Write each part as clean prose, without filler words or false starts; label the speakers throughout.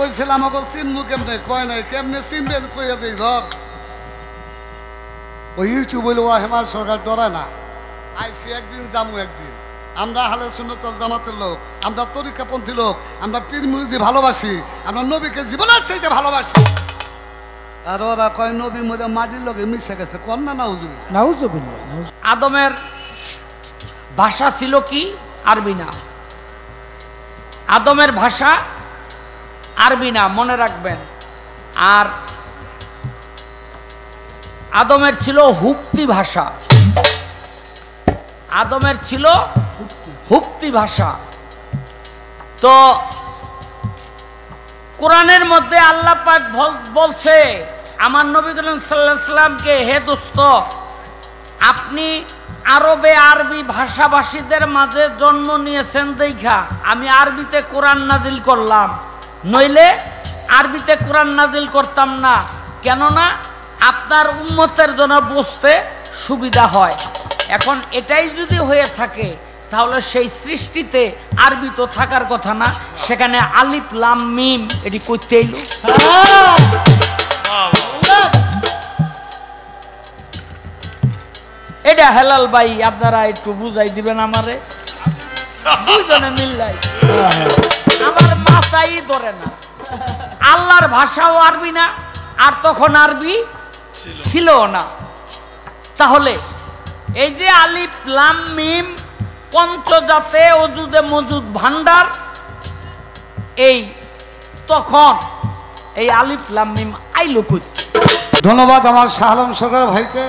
Speaker 1: কইছিলাম আমাকে চিনমু কেমনে, কয় নাই কেমনে চিনবেন কইয়া দিই ধর। ওই ইউটিউব হইল হেমাল সরকার ডরায় না। আইসি একদিন জামু একদিন। আমরা হালে সুন্নাত ওয়াল জামাতের লোক, আমরা তরিকাপন্থী লোক, আমরা পীর মুরিদি ভালোবাসি, আমরা নবীকে জীবনের চাইতে ভালোবাসি। আর ওরা কয় নবী মরে মাটির লোকে মিশে গেছে, কন না নাউজুবিল্লাহ।
Speaker 2: নাউজুবিল্লাহ।
Speaker 3: আদমের ভাষা ছিল কি? আরবি না। আদমের ভাষা আরবি না, মনে রাখবেন। আর আদমের ছিল হুপ্তি ভাষা। আদমের ছিল হুপ্তি ভাষা। তো কোরআনের মধ্যে আল্লাহ পাক বলছে আমার নবী করিম সাল্লাল্লাহু আলাইহি সাল্লামকে, হে দোস্ত, আপনি আরবে আরবি ভাষাভাষীদের মাঝে জন্ম নিয়েছেন দেখা আমি আরবিতে কোরআন নাজিল করলাম, নইলে আরবিতে কোরআন নাজিল করতাম না। কেননা আপনার উম্মতের জন্য বুঝতে সুবিধা হয়। এখন এটাই যদি হয়ে থাকে তাহলে সেই সৃষ্টিতে আরবি তো থাকার কথা না, সেখানে আলিফ লাম মিম এটি করতে এলো। এটা হেলাল ভাই, আপনারা একটু বুঝাই দিবেন আমারে, দুইজনে মিল্লাই। আমার মাথাই ধরে না। আল্লাহর ভাষাও আরবি না, আর তখন আরবি ছিল না। তাহলে এই যে আলিফ লাম মিম পঞ্চজাতে অজুদে মজুদ ভান্ডার, এই তখন এই আলিফ লাম মিম আইলো কই?
Speaker 1: ধন্যবাদ আমার শাহ আলম সরকার ভাইকে।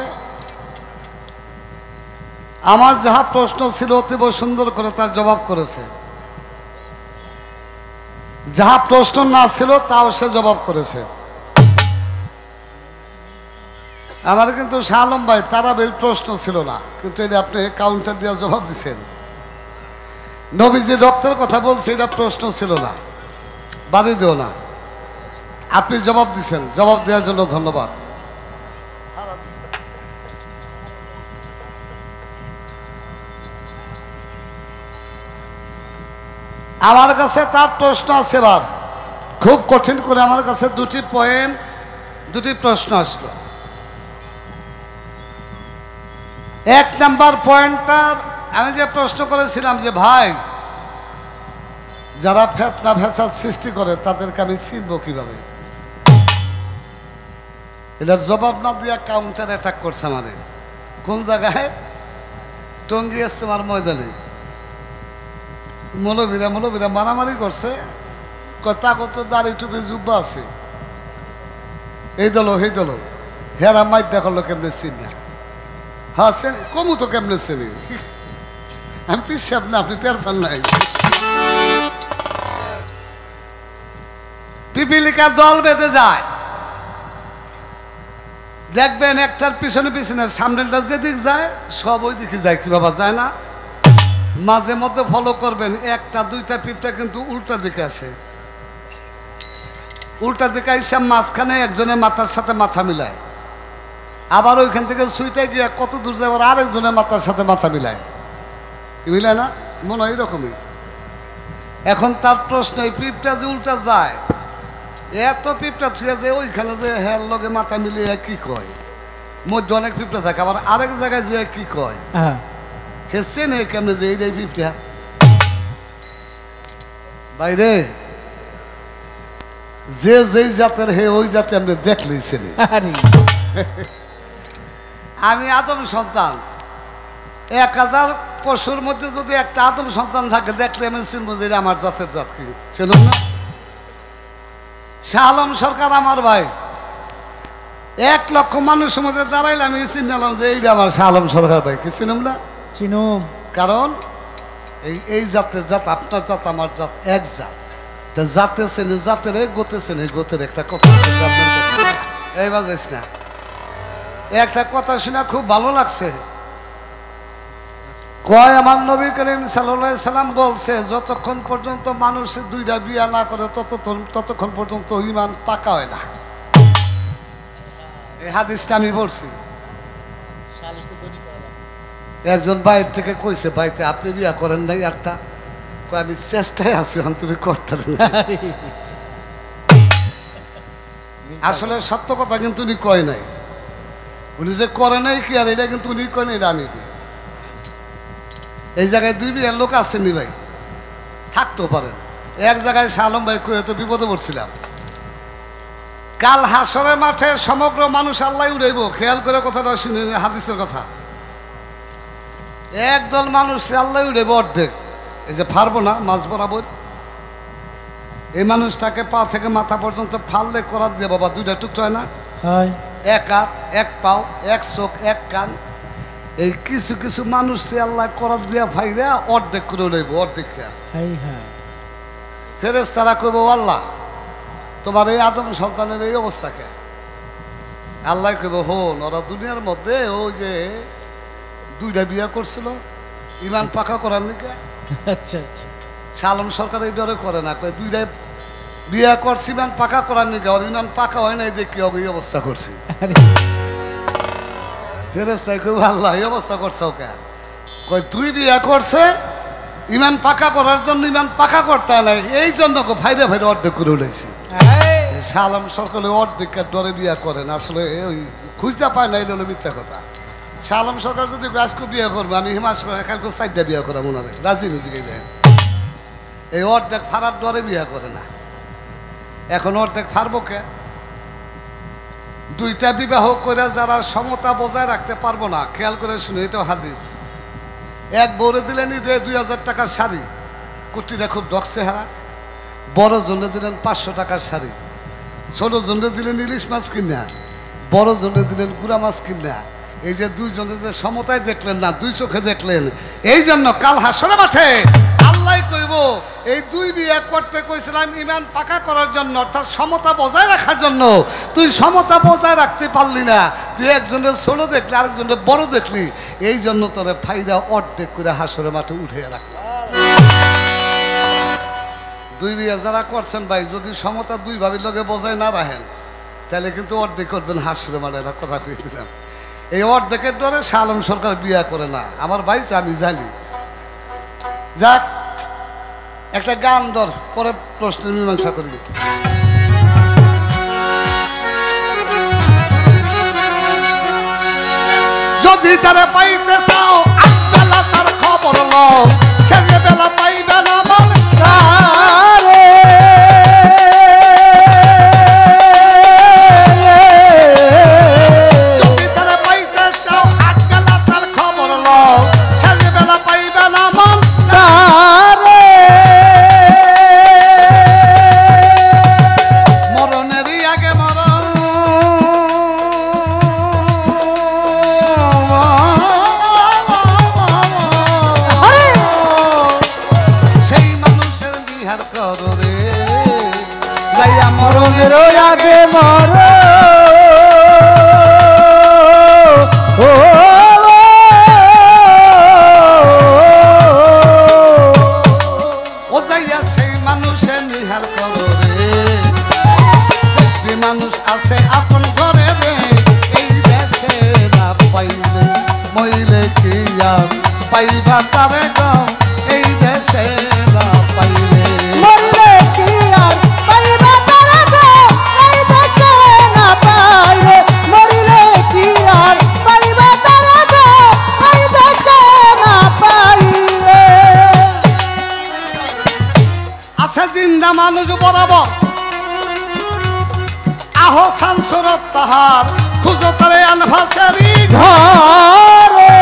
Speaker 1: আমার যাহা প্রশ্ন ছিল অতীব সুন্দর করে তার জবাব করেছে, যাহা প্রশ্ন না ছিল তাও সে জবাব করেছে। আমার কিন্তু শাহ আলম ভাই তারাবির প্রশ্ন ছিল না, কিন্তু এটা আপনি কাউন্টার দিয়ে জবাব দিচ্ছেন। নবীজি রক্তের কথা বলছে, এটা প্রশ্ন ছিল না, বাদই দিও না, আপনি জবাব দিচ্ছেন। জবাব দেওয়ার জন্য ধন্যবাদ। আমার কাছে তার প্রশ্ন আছে, এবার খুব কঠিন করে আমার কাছে দুটি প্রশ্ন আসলো। এক নাম্বার পয়েন্টটার আমি যে প্রশ্ন করেছিলাম যে ভাই, যারা ফেতনা ফ্যাসাদ সৃষ্টি করে তাদেরকে আমি চিনব কিভাবে, এটার জবাব না দিয়া কাউন্টার অ্যাটাক করছে আমাদের। কোন জায়গায়? টঙ্গী এসছে আমার ময়দানে, মৌলবীরা মারামারি করছে। তাগত দাড়ি টুপি জুব্বা আছে, এই দল সেই দল, হেরা মাইট দেখালো কেমনে চিনি। হ্যাঁ কমু তো কেমনে চিনি, আমি পিছিয়ে আপনি টের পান নাই। পিপিলিকা দল বেঁধে যায়, দেখবেন একটার পিছনে পিছনে সামনেটা যেদিক যায় সব ওই দিকে যায়। কি বাবা যায় না? মাঝে মধ্যে ফলো করবেন, একটা দুইটা পিঁপড়া কিন্তু উল্টা দিকে আসে, উল্টা দিকে এসে মাঝখানে একজনের মাথার সাথে মাথা মিলায়, আবার ওইখান থেকে সুইটা গিয়ে কত দূর যায় আবার আরেকজনের মাথার সাথে মাথা মিলায়। মিলায় না? মনে হয় এরকমই। এখন তার প্রশ্ন, এই পিঁপড়া যে উল্টা যায়, এত পিঁপড়া ছুঁয়ে যে ওইখানে যে হ্যাঁ লগে মাথা মিলিয়ে কি কয়, মধ্যে অনেক পিঁপড়া থাকে, আবার আরেক জায়গায় যে কি কয়, হেসছে নেই কেমনে যে এইটাই পিঁপড়া। বাইরে যে যেই জাতের হে ওই জাতে আপনি দেখলেই ছেলে। আমি আদম সন্তান, 1000 পশুর মধ্যে যদি একটা আদম সন্তান থাকে দেখলে আমি চিনবো যে আমার জাতের জাত। কি চিনুন না? শাহ আলম সরকার আমার ভাই, 1 লক্ষ মানুষের মধ্যে দাঁড়াইলে আমি চিনলাম যে এইটা আমার শাহ আলম সরকার ভাই। কি চিনুম না?
Speaker 2: চিনুম।
Speaker 1: কারণ এই জাতের জাত, আপনার জাত আমার জাত এক জাত। জাতে চেনে জাতের, গোতে চেনে গোতের। একটা কথা এই বাজাইস না, একটা কথা শুনে খুব ভালো লাগছে। কয় আমার নবী করিম সাল্লাল্লাহু আলাইহি সাল্লাম বলছে, যতক্ষণ পর্যন্ত মানুষ 2টা বিয়া না করে ততক্ষণ পর্যন্ত ঈমান পাকা হয় না। এই হাদিসটা আমি বলছি। একজন বাইরে থেকে কইছে, বাইতে আপনি বিয়া করেন নাই একটা? আমি চেষ্টায় আছি, অন্তরে করতে। আসলে সত্য কথা কিন্তু উনি কয় নাই, উনি যে করে নাই কি আর এটা কিন্তু উনি কয় নাই, এটা আমি কই। এই জায়গায় 2 বিয়ের লোক আসেননি ভাই, থাকতেও পারেন। এক জায়গায় শাহ আলম ভাই কয়ে তো বিপদে পড়ছিলাম। কাল হাসরের মাঠে সমগ্র মানুষ আল্লাহ উড়াইব, খেয়াল করে কথাটা শুনে হাদিসের কথা। একদল মানুষ আল্লাহ উড়াইব অর্ধেক, এই যে ফারবো না মাছ বরাবর, এই মানুষটাকে পা থেকে মাথা পর্যন্ত ফাললে করার দিয়ে বাবা 2টা টুকরো হয় না, এক হাত, এক পাও, এক চোখ, এক কান, এই কিছু কিছু মানুষ আল্লাহ করার দিয়া ফাইরা অর্ধেক করে উড়াইব, অর্ধেক। ফেরেশতারা কইব আল্লাহ তোমার এই আদম সন্তানের এই অবস্থাকে। আল্লাহ কইব হন, ওরা দুনিয়ার মধ্যে ওই যে 2টা বিয়ে করছিল ইমান পাকা করার নাকি।
Speaker 2: আচ্ছা আচ্ছা,
Speaker 1: শালম সরকার এই ডরে করে না, কয় 2টা বিয়ে করছি ইমান পাকা করার নাকি, ওর ইমান পাকা হয় নাই দেখি এই অবস্থা করছি। ফেরেশতাই কইব আল্লাহ এই অবস্থা করছে ওকে, কয় 2 বিয়ে করছে ইমান পাকা করার জন্য, ইমান পাকা করতে নাই এই জন্য ফাইদা ফাইদা অর্ধেক করে উঠেছি। শালম সরকার অর্ধেকের ডরে বিয়ে করেন, আসলে ওই খুঁজা পায় না, এটা হলো মিথ্যা কথা। শালম সরকার যদি আজকে বিয়ে করবো, আমি হিমাশ কালকে 4টা বিয়ে করা মনে হয় রাজি নিজেকে দেয়, এই অর্ধেক ফারার ডরে বিয়ে করে না। এখন অর্ধেক ফারবো কে? 2টা বিবাহ করে যারা সমতা বজায় রাখতে পারবো না, খেয়াল করে শুনে, এটাও হাদিস। এক বউরে দিলেন ঈদে 2000 টাকার শাড়ি, কুটিটা খুব ডকছে হারা। বড় জনে দিলেন 500 টাকার শাড়ি, ছোট জনে দিলেন ইলিশ মাছ কিনা, বড় জনে দিলেন গুড়া মাছ কিনা। এই যে 2 জনে যে সমতায় দেখলেন না, 2 চোখে দেখলেন, এই জন্য কাল হাসরের মাঠে আল্লাহ কইব এই 2 বিয়ে করতে কইছিলাম ইমান পাকা করার জন্য, অর্থাৎ সমতা বজায় রাখার জন্য। তুই সমতা বজায় রাখতে পারলি না, তুই একজনের ছোট দেখলি আরেকজনের বড় দেখলি, এই জন্য তোরে ফাইদা অর্ধেক করে হাসরের মাঠে উঠে রাখলাম। 2 বিয়ে যারা করছেন ভাই, যদি সমতা 2 ভাবির লগে বজায় না রাখেন তাহলে কিন্তু অর্ধেক করবেন হাসরের মাঠে, এটা কথা কইছিলাম। এই অর্ধেকের ডরে শাহ আলম সরকার বিয়ে করে না, আমার ভাই তো আমি জানি। যাক, একটা গান দর, পরে প্রশ্নের মীমাংসা করি। যদি তারে পাইতে চাও বেলা তার খবর লও, শেষে বেলা পাইবে না মন তারে। যদি তারে পাইতে চাও বেলা তার খবর লও, শেষে বেলা পাইবে না মন তারে। মরণেরই আগে মরণ, সেই মানুষের বিহার করো রে, যাইয়া মরণের
Speaker 2: আগে মর
Speaker 1: ও যাইয়া সেই মানুষের নিহার করো রে। দেখবি মানুষ আছে আপন ঘরে রে, এই দেশে না পাইলে মইলে কি আর পাইবা তারে গম, এই দেশে না পাইলে।
Speaker 2: মরলে কি আর পাইবা তারা গো, এই দেশে না পাইলে। মরলে কি আর পাইবা তারা গো, এই দেশে না পাইলে।
Speaker 1: আছে জিন্দা মানুষ বরাবর, আহো সানসুরত তাহার খুঁজো তারে আনফাসেরি
Speaker 2: ঘরে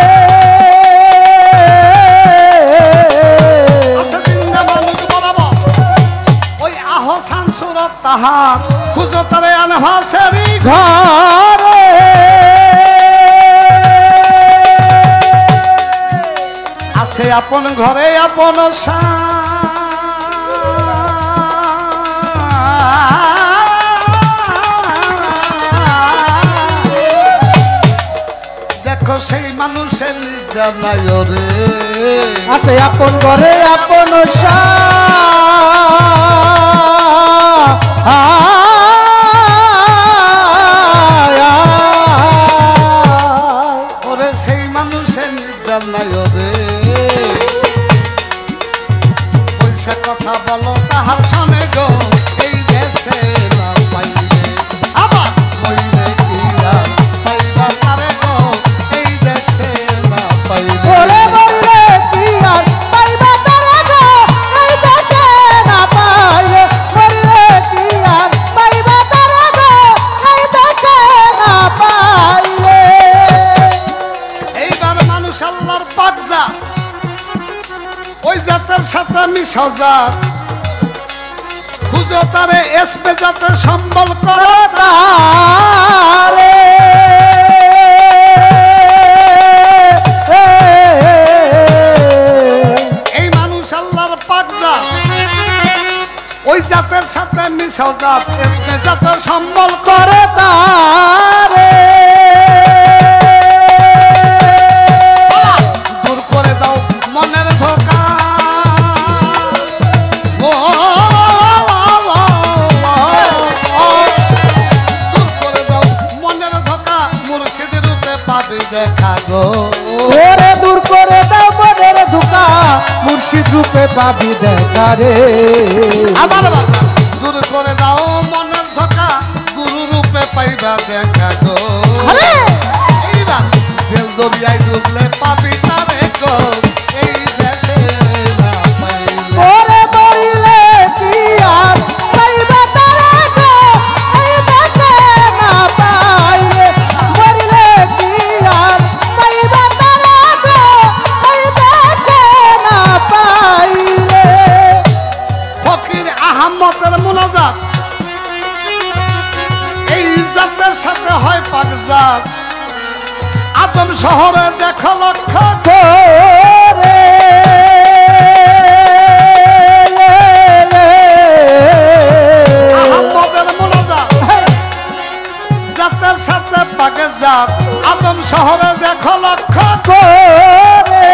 Speaker 1: আছে জিন্দা মানুষ বরাবর, ওই আহো সানসুরত তাহার খুঁজো তারে আনফাসেরি
Speaker 2: ঘরে
Speaker 1: আছে আপন ঘরে আপন দেখো সেই মানুষের জানাই রে,
Speaker 2: আছে আপন ঘরে আপন
Speaker 1: ওরে সেই মানুষের জানাই রে। পয়সা কথা বলো তাহার শোনে গো, এই দেশে না পাইলে মিশাজাত খুঁজো তারে এসমে যাতে সম্বল করো
Speaker 2: তারে
Speaker 1: এই মানুষ আল্লাহর পাক জাত ওই জাতের সাথে মিশাজাত এসমে যাতে সম্বল করো
Speaker 2: তারে
Speaker 1: দূর করে দাও মনের ধোকা দূর করে দাও মনের ধোকা মুর্শিদের রূপে পাবে দেখা গো
Speaker 2: ওরে দূর করে দাও মনের ধোকা মুর্শিদ রূপে পাবি দেখা রে
Speaker 1: আবার বাজার দূর করে দাও মনের ধোকা গুরু রূপে পাইবা দেখা গো এইবার দিল দরিয়ায় ডুবলে পাবি তারে গো এই দেশে না পাইলে
Speaker 2: ওরে মরিলে কি আর পাইবে তারে গো এই দেশে না পাইলে মরিলে কি আর পাইবে তারে গো এই দেশে না পাইলে
Speaker 1: ফকির আহমদের মুনাজাত এই জাতের সাথে হয় পাক জাত আদম শহরে দেখো লক্ষ
Speaker 2: করে
Speaker 1: আহমদের মুনাজাত জাতের সাথে পাকে জাত আদম শহরে দেখো লক্ষ
Speaker 2: করে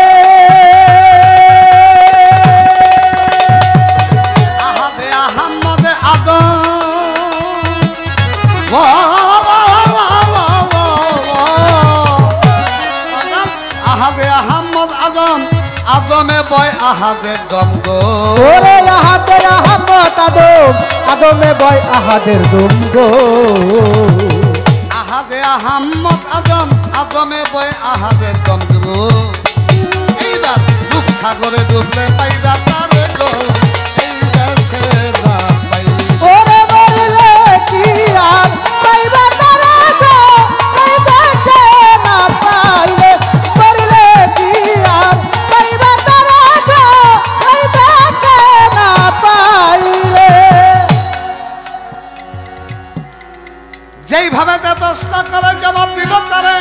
Speaker 1: আহাদে আহমদে আদম আহাদে আহমদ আদম আদমে বয় আহাদে দম গো
Speaker 2: ওরে আহাদের আহমদ আদম আদমে বয় আহাদের দুমগো
Speaker 1: আহাদে আহমদ আদম আদমে বয় আহাদে দম গো এইবার রূপ সাগরে ডুবলে পাইবা তারে গো এই দেশে না পাইলে
Speaker 2: ওরে মরিলে কি আর পাইবে তারে গো এই দেশে না পাইলে মরিলে কি আর পাইবে তারে গো এই দেশে না পাইলে
Speaker 1: যেইভাবে তে প্রশ্ন করে জবাব দিব তারে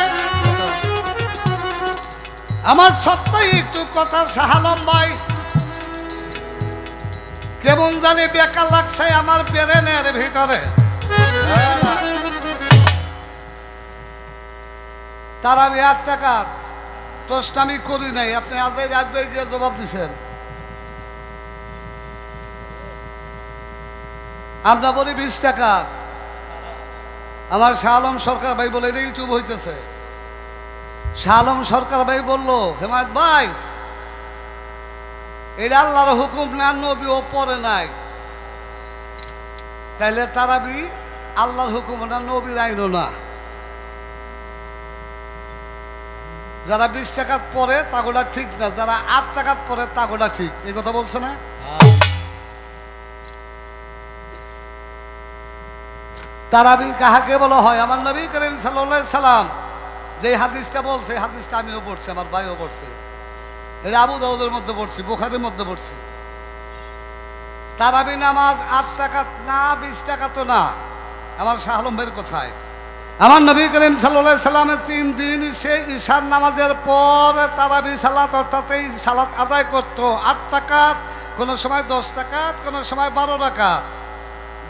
Speaker 1: আমার সত্যই একটু কথা সাহালম ভাই কেমন জানি বেকার লাগছে আমার ব্রেনের ভিতরে তারা আমি 8 টাকা প্রশ্ন আমি করি নাই আপনি আজই রাখবে গিয়ে জবাব দিছেন আমরা বলি 20 টাকা আমার শাহ আলম সরকার ভাই বলে এটা ইউটিউব হইতেছে শাহ আলম সরকার ভাই বলল হেমায়ত ভাই এটা আল্লাহর হুকুম না নবী ও পরে নাই তাইলে তারাবি আল্লাহর হুকুম না নবীর আইনও না যারা 20 টাকা পরে তাগোটা ঠিক না যারা 8 টাকা পরে তাগোটা ঠিক এই কথা বলছে না তারাবি কাহাকে বলা হয় আমার নবী করিম সাল্লাল্লাহু আলাইহি সাল্লাম যে হাদিসটা বলছে হাদিসটা আমিও পড়ছি আমার ভাইও পড়ছে এটা আবু দাউদের মধ্যে পড়ছি বুখারীর মধ্যে পড়ছি তারাবি নামাজ 8 টাকা না 20 টাকা তো না আমার শাহ আলম ভাইয়ের কথায় আমার নবী করিম সাল্লাল্লাহু আলাইহি সাল্লামের 3 দিন সে ঈশার নামাজের পর তারাবি সালাত অর্থাৎ এই সালাত আদায় করত 8 টাকা কোন সময় 10 টাকা কোন সময় 12 রাকাত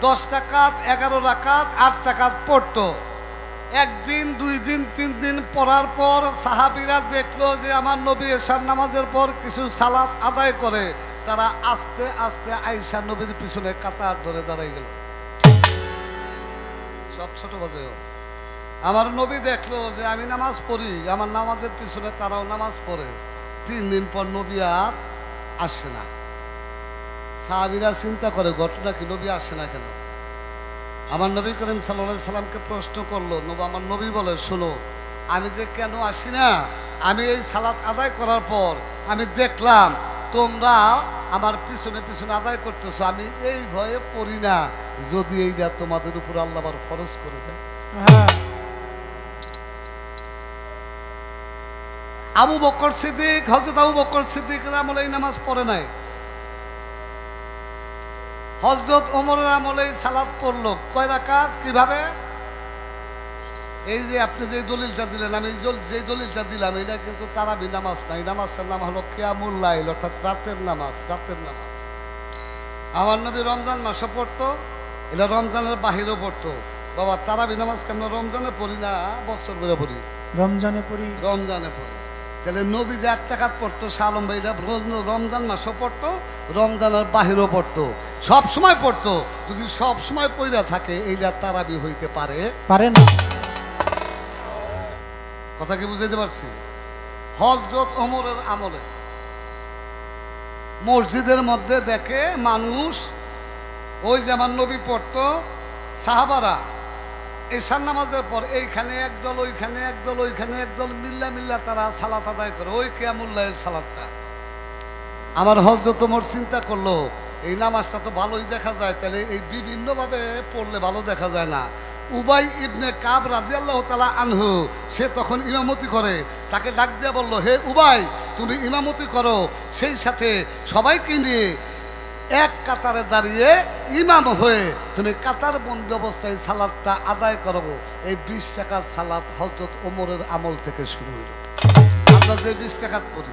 Speaker 1: 10 টাকাত 11 রাকাত 8 টাকাত পড়তো একদিন 2 দিন 3 দিন পড়ার পর সাহাবীরা দেখলো যে আমার নবী ঈশার নামাজের পর কিছু সালাত আদায় করে তারা আস্তে আস্তে আয়েশা নবীর পিছনে কাতার ধরে দাঁড়াই গেল সব ছোট বাজেও আমার নবী দেখলো যে আমি নামাজ পড়ি আমার নামাজের পিছনে তারাও নামাজ পড়ে 3 দিন পর নবী আর আসে না সাহাবীরা চিন্তা করে ঘটনা কি নবী আসে না কেন আমার নবী করিম সাল্লাল্লাহু আলাইহি সাল্লামকে প্রশ্ন করলো আমার নবী বলে শোনো আমি যে কেন আসি না আমি এই সালাত আদায় করার পর আমি দেখলাম তোমরা আমার পিছনে পিছনে আদায় করতেছো আমি এই ভয়ে পড়ি না যদি এইটা তোমাদের উপর আল্লাহ আবার ফরজ করে দেয় আবু বকর সিদ্দিক হযরত আবু বকর সিদ্দিক আমলে এই নামাজ পড়ে নাই হযরত ওমরের আমলেই সালাত পড়লো কয় রাকাত কিভাবে? এই যে আপনি যে দলিলটা দিলেন, আমি যে দলিলটা দিলাম, এটা কিন্তু তারাবি নামাজ না। এই নামাজটার নাম হলো কিয়ামুল লাইল, অর্থাৎ রাতের নামাজ। রাতের নামাজ আমার নবী রমজান মাসে পড়তো, এটা রমজানের বাহিরেও পড়তো। বাবা তারাবি নামাজকে আমরা রমজানে পড়ি না বছর করে পড়ি?
Speaker 2: রমজানে পড়ি।
Speaker 1: রমজানে পড়ি। তাহলে নবী যে 1 রাকাত পড়তো শালম ভাই, এটা রমজান মাসও পড়তো, রমজানের বাহিরেও পড়তো, সব সময় পড়তো। যদি সব সময় পড়া থাকে এইটা তারাবি হইতে পারে?
Speaker 2: পারে না।
Speaker 1: কথা কি বুঝাইতে পারছি? হযরত ওমরের আমলে মসজিদের মধ্যে দেখে মানুষ, ওই যে আমার নবী পড়তো, সাহাবারা এশার নামাজের পর এইখানে একদল, ওইখানে একদল, ওইখানে একদল, মিল্লা মিল্লা তারা সালাত আদায় করে, ওই কিয়ামুল লাইল সালাতটা। আমার হযরত ওমর চিন্তা করলো এই নামাজটা তো ভালোই দেখা যায়, তাহলে এই বিভিন্নভাবে পড়লে ভালো দেখা যায় না। উবাই ইবনে কাব রাদিয়াল্লাহু তাআলা আনহু, সে তখন ইমামতি করে, তাকে ডাক দিয়ে বলল, হে উবাই, তুমি ইমামতি করো, সেই সাথে সবাইকে নিয়ে এক কাতারে দাঁড়িয়ে ইমাম হয়ে তুমি কাতার বন্দি অবস্থায় সালাতটা আদায় করো। এই 20 রাকাত সালাত হযরত ওমরের আমল থেকে শুরু হলো। আমরা যে 20 রাকাত পড়ি,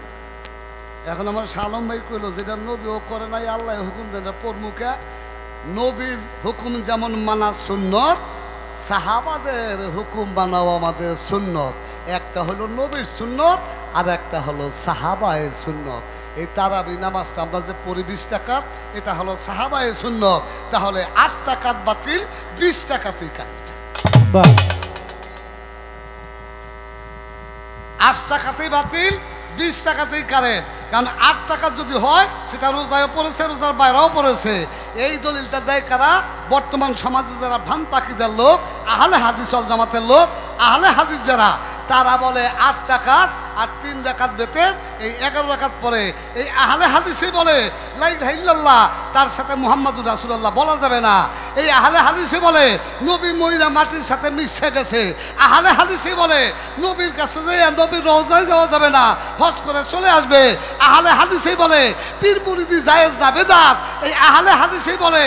Speaker 1: এখন আমার শালম ভাই কইল যেটা নবীও করে নাই, আল্লাহ হুকুম দেন পড়মুখা। নবীর হুকুম যেমন মানা সুন্নত, সাহাবাদের হুকুম মানাও আমাদের সুন্নত। একটা হলো নবীর সুন্নত, আর একটা হলো সাহাবায়ের সুন্নত। এই তারাবি নামাজটা আমরা যে পড়ি 20 রাকাত, এটা হলো সাহাবায়ের সুন্নত। তাহলে 8 রাকাত বাতিল, 20 রাকাতই কারেক্ট।
Speaker 2: বাহ,
Speaker 1: 8 রাকাতই বাতিল, 20 রাকাতই কারেক্ট। কারণ 8 রাকাত যদি হয় সেটা রোজায় পড়েছে, রোজার বাইরেও পড়েছে। এই দলিলটা দেয় কারা? বর্তমান সমাজে যারা ভ্রান্ত আকীদার লোক, আহলে হাদিস ওয়াল জামাতের লোক, আহলে হাদিস যারা, তারা বলে 8 রাকাত আর 3 রাকাত বেতের, এই 11 রাকাত পরে। এই আহলে হাদিসই বলে লা ইলাহা ইল্লাল্লাহ, তার সাথে মুহাম্মাদুর রাসূলুল্লাহ বলা যাবে না। এই আহলে হাদিসই বলে নবী মহিলা মাটির সাথে মিশে গেছে। আহলে হাদিসই বলে নবীর কাছে যেয়ে নবীর রওজায় যাওয়া যাবে না, হজ করে চলে আসবে। আহলে হাদিসই বলে পীর মুরিদি জায়েজ না, বেদাত। এই আহলে হাদিসই বলে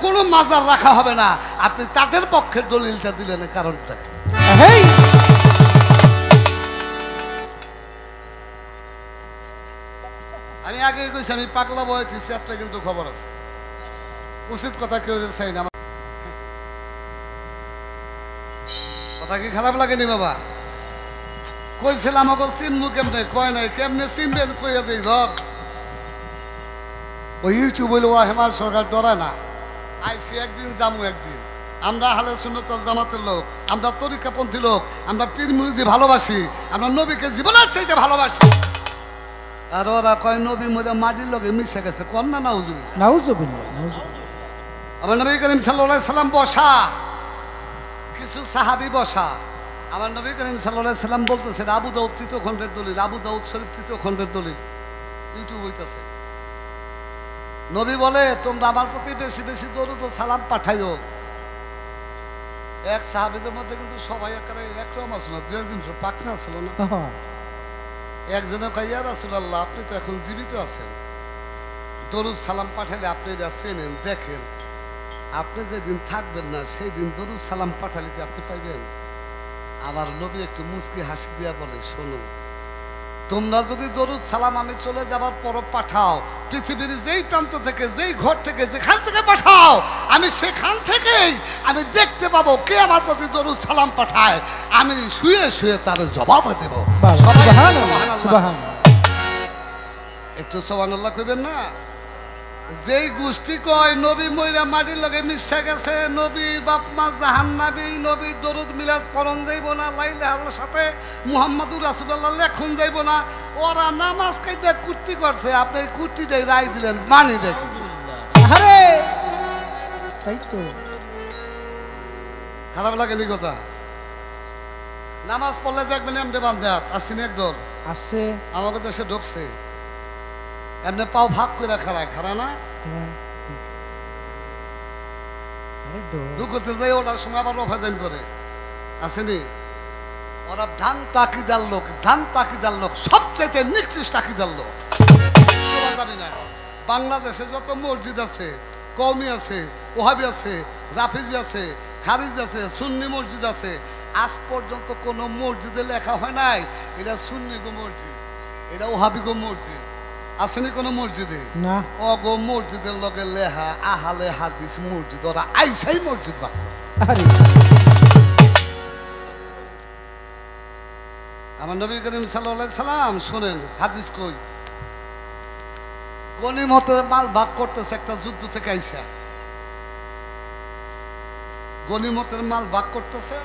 Speaker 1: কোনো মাজার রাখা হবে না। আপনি তাদের পক্ষে দলিলটা দিলেন, কারণটা কি?
Speaker 2: হেই,
Speaker 1: আমি আগেই কইছি আমি পাগলা বয়েছি, একটা কিন্তু খবর আছে, উচিত কথা কেউ চাই না। কথা কি খারাপ লাগেনি বাবা? কইছিলাম আমাকে চিনমু কেমনে, কয় নাই কেমনে চিনবেন, কইয়া দিই ধর। ওই ইউটিউব হইল হেমাল সরকার ডরায় না। আইসি একদিন জামু একদিন। আমরা আহলে সুন্নাত ওয়াল জামাতের লোক, আমরা তরিকাপন্থী লোক, আমরা পীর মুরিদি ভালোবাসি, আমরা নবীকে জীবনের চাইতে ভালোবাসি। আর ওরা কয় নবী মরে মাটির লগে মিশে গেছে, কন না নাউজুবিল্লাহ।
Speaker 2: নাউজুবিল্লাহ, নাউজুবিল্লাহ।
Speaker 1: আমার নবী করিম সাল্লাল্লাহু আলাইহি সাল্লাম বসা, কিছু সাহাবী বসা। আমার নবী করিম সাল্লাল্লাহু আলাইহি সাল্লাম বলতেছেন, আবু দাউদ 3য় খণ্ডের দলিল, আবু দাউদ শরীফ 3য় খণ্ডের দলিল, ইউটিউব হইতাছে। নবী বলে তোমরা আমার প্রতি বেশি বেশি দরুদ ও সালাম পাঠাইও। এক সাহাবীদের মধ্যে কিন্তু সবাই একেবারে একরকম আসলো না, 2-1 জন পাকনা ছিল না। একজনে কয় ইয়া রাসূলুল্লাহ, আপনি তো এখন জীবিত আছেন, দরুদ সালাম পাঠালে আপনি এটা চেনেন, দেখেন, আপনি যেদিন থাকবেন না সেই দিন দরুদ সালাম পাঠালে কি আপনি পাইবেন? আমার নবী একটু মুচকি হাসি দিয়া বলে, শোনো, তোমরা যদি দরুদ সালাম আমি চলে যাবার পর পাঠাও, পৃথিবীর যেই প্রান্ত থেকে, যেই ঘর থেকে, যেখান থেকে পাঠাও, আমি সেখান থেকেই আমি দেখতে পাবো কে আমার প্রতি দরুদ সালাম পাঠায়। আমি শুয়ে শুয়ে তার জবাব দেব। একটু সুবহানাল্লাহ কইবেন না? যেই গোষ্ঠী কয় নবী মইরা মাটির লগে মিশা গেছে, নবীর বাপ মা জাহান্নামী, নবীর দরুদ মিলাদ পড়ন যাইব না, লা ইলাহার সাথে মুহাম্মাদুর রাসূলুল্লাহ লেখন যাইব না, ওরা নামাজ কাইটা কুর্তি করছে, আপনি এই কুর্তিটাই রায় দিলেন, মানি দেখি।
Speaker 2: আরে তাই তো,
Speaker 1: খারাপ লাগেনি কথা? নামাজ পড়লে দেখবেন এমনি বান্ধে হাত আসিনি একদল
Speaker 2: আছে
Speaker 1: আমাকে দেশে ঢুকছে, এমনি পাও ভাগ করে খাড়ায়, খাড়া না ঢুকতে যাই, ওটার সঙ্গে আবার রফাদান করে আসেনি। ওরা ধান তাকিদার লোক, ধান তাকিদার লোক, সবচেয়ে নিকৃষ্ট তাকিদার লোক। শোনা যাবে না, বাংলাদেশে যত মসজিদ আছে কওমি আছে, ওহাবি আছে, রাফিজি আছে, খারিজ আছে, সুন্নি মসজিদ আছে। আজ পর্যন্ত কোনো মসজিদে লেখা হয় নাই এটা সুন্নি গো মসজিদ, এটা ওহাবি গো মসজিদ। আসেনি কোনো মসজিদে?
Speaker 2: না।
Speaker 1: অগো মসজিদের লগে লেহা আহলে হাদিস মসজিদ, ওরা আইসাই মসজিদ বাক করছে।
Speaker 2: আরে
Speaker 1: আমার নবী করিম সাল্লাল্লাহু আলাইহি সাল্লাম শোনেন হাদিস কই, গনিমতের মাল ভাগ করতেছে একটা যুদ্ধ থেকে আইসা, গনিমতের মাল ভাগ করতেছে।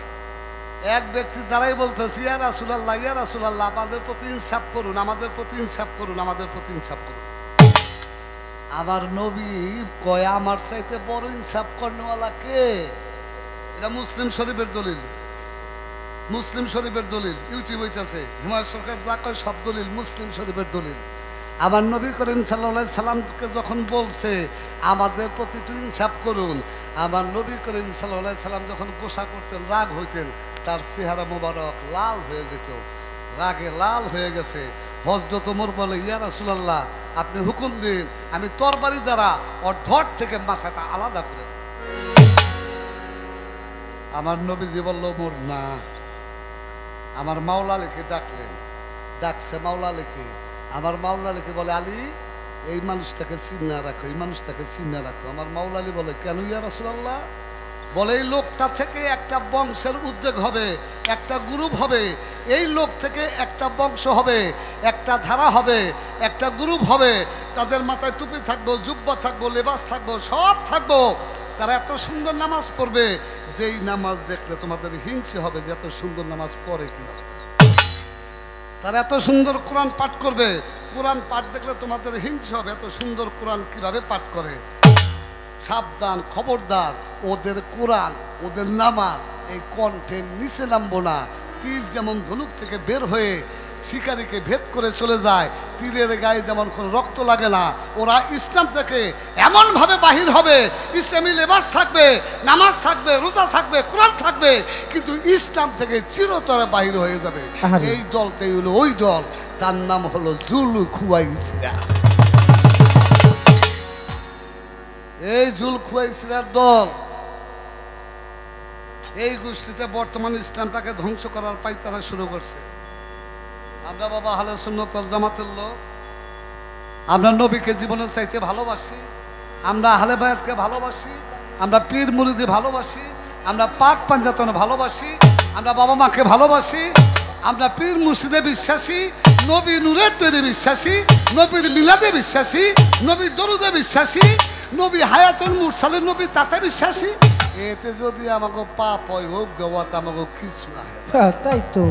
Speaker 1: এক ব্যক্তি দ্বারাই বলতেছে ইয়া রাসূলুল্লাহ, ইয়া রাসূলুল্লাহ, আমাদের প্রতি ইনসাফ করুন, আমাদের প্রতি ইনসাফ করুন, আমাদের প্রতি ইনসাফ করুন। আমার নবী কয় আমার চাইতে বড় ইনসাফ করনেওয়ালা কে? এটা মুসলিম শরীফের দলিল, মুসলিম শরীফের দলিল, ইউটিউব হইতেছে, হিমায়ত সরকার যা কয় সব দলিল মুসলিম শরীফের দলিল। আমার নবী করিম সাল্লাল্লাহু আলাইহি সাল্লামকে যখন বলছে আমাদের প্রতি একটু ইনসাফ করুন, আমার নবী করিম সাল্লাল্লাহু আলাইহি সাল্লাম যখন গোসা করতেন, রাগ হইতেন, তার চেহারা মোবারক লাল হয়ে যেত, রাগে লাল হয়ে গেছে। হযরত ওমর বলে ইয়া রাসূলুল্লাহ, আপনি হুকুম দিন, আমি তরবারি দ্বারা ওর ধড় থেকে মাথাটা আলাদা করে দিই। আমার নবীজি বলল ওমর না। আমার মাওলা আলীকে ডাকলেন, ডাকছে মাওলা আলীকে। আমার মাওলা আলীকে বলে আলী, এই মানুষটাকে চিন্না রাখো, এই মানুষটাকে চিন্না রাখো। আমার মাওলা আলী বলে কেন ইয়া রাসূলুল্লাহ? বলে এই লোকটা থেকে একটা বংশের উদ্যোগ হবে, একটা গ্রুপ হবে, এই লোক থেকে একটা বংশ হবে, একটা ধারা হবে, একটা গ্রুপ হবে। তাদের মাথায় টুপি থাকবো, জুব্বা থাকবো, লেবাস থাকবো, সব থাকবো। তারা এত সুন্দর নামাজ পড়বে, যেই নামাজ দেখলে তোমাদের হিংসে হবে যে এত সুন্দর নামাজ পড়ে কিভাবে। তারা এত সুন্দর কোরআন পাঠ করবে, কোরআন পাঠ দেখলে তোমাদের হিংসে হবে, এত সুন্দর কোরআন কিভাবে পাঠ করে। সাবধান, খবরদার, ওদের কোরআন, ওদের নামাজ এই কণ্ঠের নিচে নামবো না। তীর যেমন ধনুক থেকে বের হয়ে শিকারীকে ভেদ করে চলে যায়, তীরের গায়ে যেমন কোনো রক্ত লাগে না, ওরা ইসলাম থেকে এমনভাবে বাহির হবে, ইসলামী লেবাস থাকবে, নামাজ থাকবে, রোজা থাকবে, কোরআন থাকবে, কিন্তু ইসলাম থেকে চিরতরে বাহির হয়ে যাবে। এই দলটাই হলো ওই দল, তার নাম হলো জুল খুয়াইছিরা। এই জুল খুয়াইছিরার দল, এই গোষ্ঠীতে বর্তমান ইসলামটাকে ধ্বংস করার পাইতারা শুরু করছে। আমরা বাবা আহলে সুন্নাত ওয়াল জামাতের লোক, আমরা নবীকে জীবনের চাইতে ভালোবাসি, আমরা আহলে বায়াতকে ভালোবাসি, আমরা পীর মুরিদি ভালোবাসি, আমরা পাক পাঞ্জাতন ভালোবাসি, আমরা বাবা মাকে ভালোবাসি, আমরা পীর মুর্শিদে বিশ্বাসী, নবী নূরের তৈরি বিশ্বাসী, নবীর মিলাদে বিশ্বাসী, নবীর দরুদে বিশ্বাসী, নবী হায়াতুল মুরসালিন নবী তাতে বিশ্বাসী। এতে যদি আমাকে পাপ হয় হোক গওয়াত আমাকে কিছু আহে
Speaker 2: তাই তো।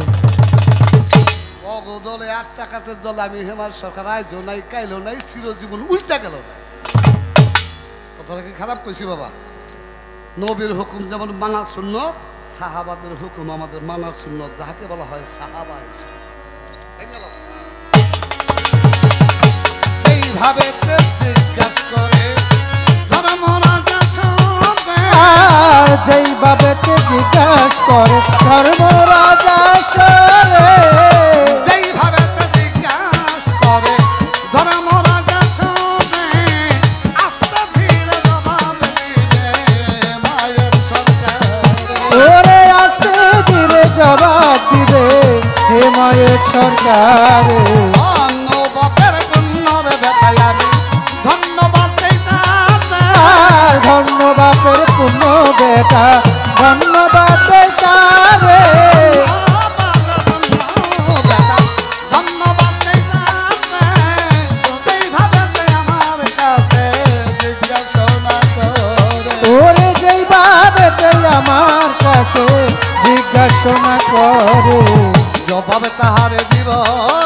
Speaker 1: অগো দলে 8 টাকাতের দলে আমি হেমার সরকার আইজও নাই, কাইলো নাই, চিরজীবন উল্টা গেল না। কথাটা কি খারাপ কইছি বাবা? নবীর হুকুম যেমন মানা সুন্নত, সাহাবাদের হুকুম আমাদের মানা সুন্নত, যাহাকে বলা হয় সাহাবা। যেইভাবে জিজ্ঞাস করে ধর্মরাজা সবে,
Speaker 2: যেইভাবে জিজ্ঞাস করে ধর্মরাজা সবে,
Speaker 1: যেইভাবে জিজ্ঞাস করে ধর্মরাজা সবে, আস্তে ধীরে জবাব দিবে মায়ের সরকার।
Speaker 2: ওরে আস্তে ধীরে জবাব দিবে হে মায়ের সরকার।
Speaker 1: অন্য বাপের পুণ্যর বেটায় আমি ধন্যবাদ দিতাম,
Speaker 2: ধন্যবাদের পূর্ণ বেটা ধন্যবাদ তারে।
Speaker 1: ধন্যবাদ যেইভাবে আমার কাছে জিজ্ঞাসা করে,
Speaker 2: ওরে যেইভাবে আমার কাছে জিজ্ঞাসা করে,
Speaker 1: জবাব তাহারে দিব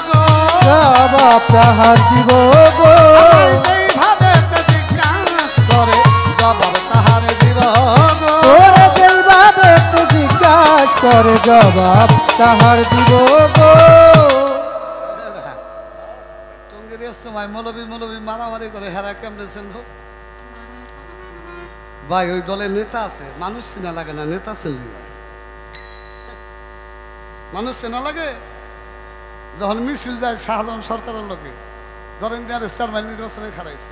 Speaker 1: গো,
Speaker 2: জবাব তাহার দিব গো।
Speaker 1: যেইভাবে জিজ্ঞাস করে জবাব তাহারে দিব গো,
Speaker 2: ওরে যেইভাবে জিজ্ঞাস করে জবাব তাহার দিব গো।
Speaker 1: টঙ্গির সময় মৌলবী মারামারি করে হেরা কেমনেছেন ভাই? ওই দলের নেতা আছে, মানুষ চেনা লাগে না, নেতা চেনলি না। মানুষ চেনা লাগে যখন মিছিল যায় শাহ আলম সরকারের লোকে, ধরেন চেয়ারম্যান নির্বাচনে খারাইছে,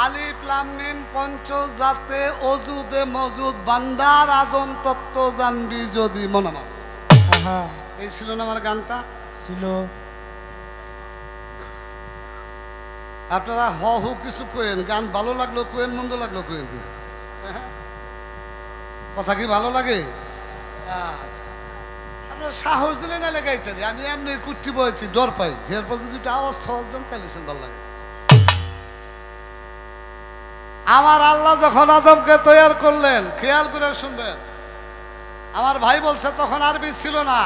Speaker 1: আলিফ লাম মিম পঞ্চজাতে অজুদে মজুদ বান্দার আদম তত্ত্ব জানবি যদি মন আমার।
Speaker 2: আহা
Speaker 1: এই ছিল না আমার গানটা।
Speaker 2: ছিল।
Speaker 1: আপনারা হ হু কিছু কোয়েন, গান ভালো লাগলো কোয়েন, মন্দ লাগলো কোয়েন, কিন্তু কথা কি ভালো লাগে? আচ্ছা, আপনারা সাহস দিলে না লেগাইতে, আমি এমনি কুট্টি বইছি, ডর পাই, এরপর যদি একটু আওয়াজ সাহস দেন তাহলে শুন ভালো লাগে। আমার আল্লাহ যখন আদমকে তৈয়ার করলেন, খেয়াল করে শুনবেন, আমার ভাই বলছে তখন আরবি ছিল না,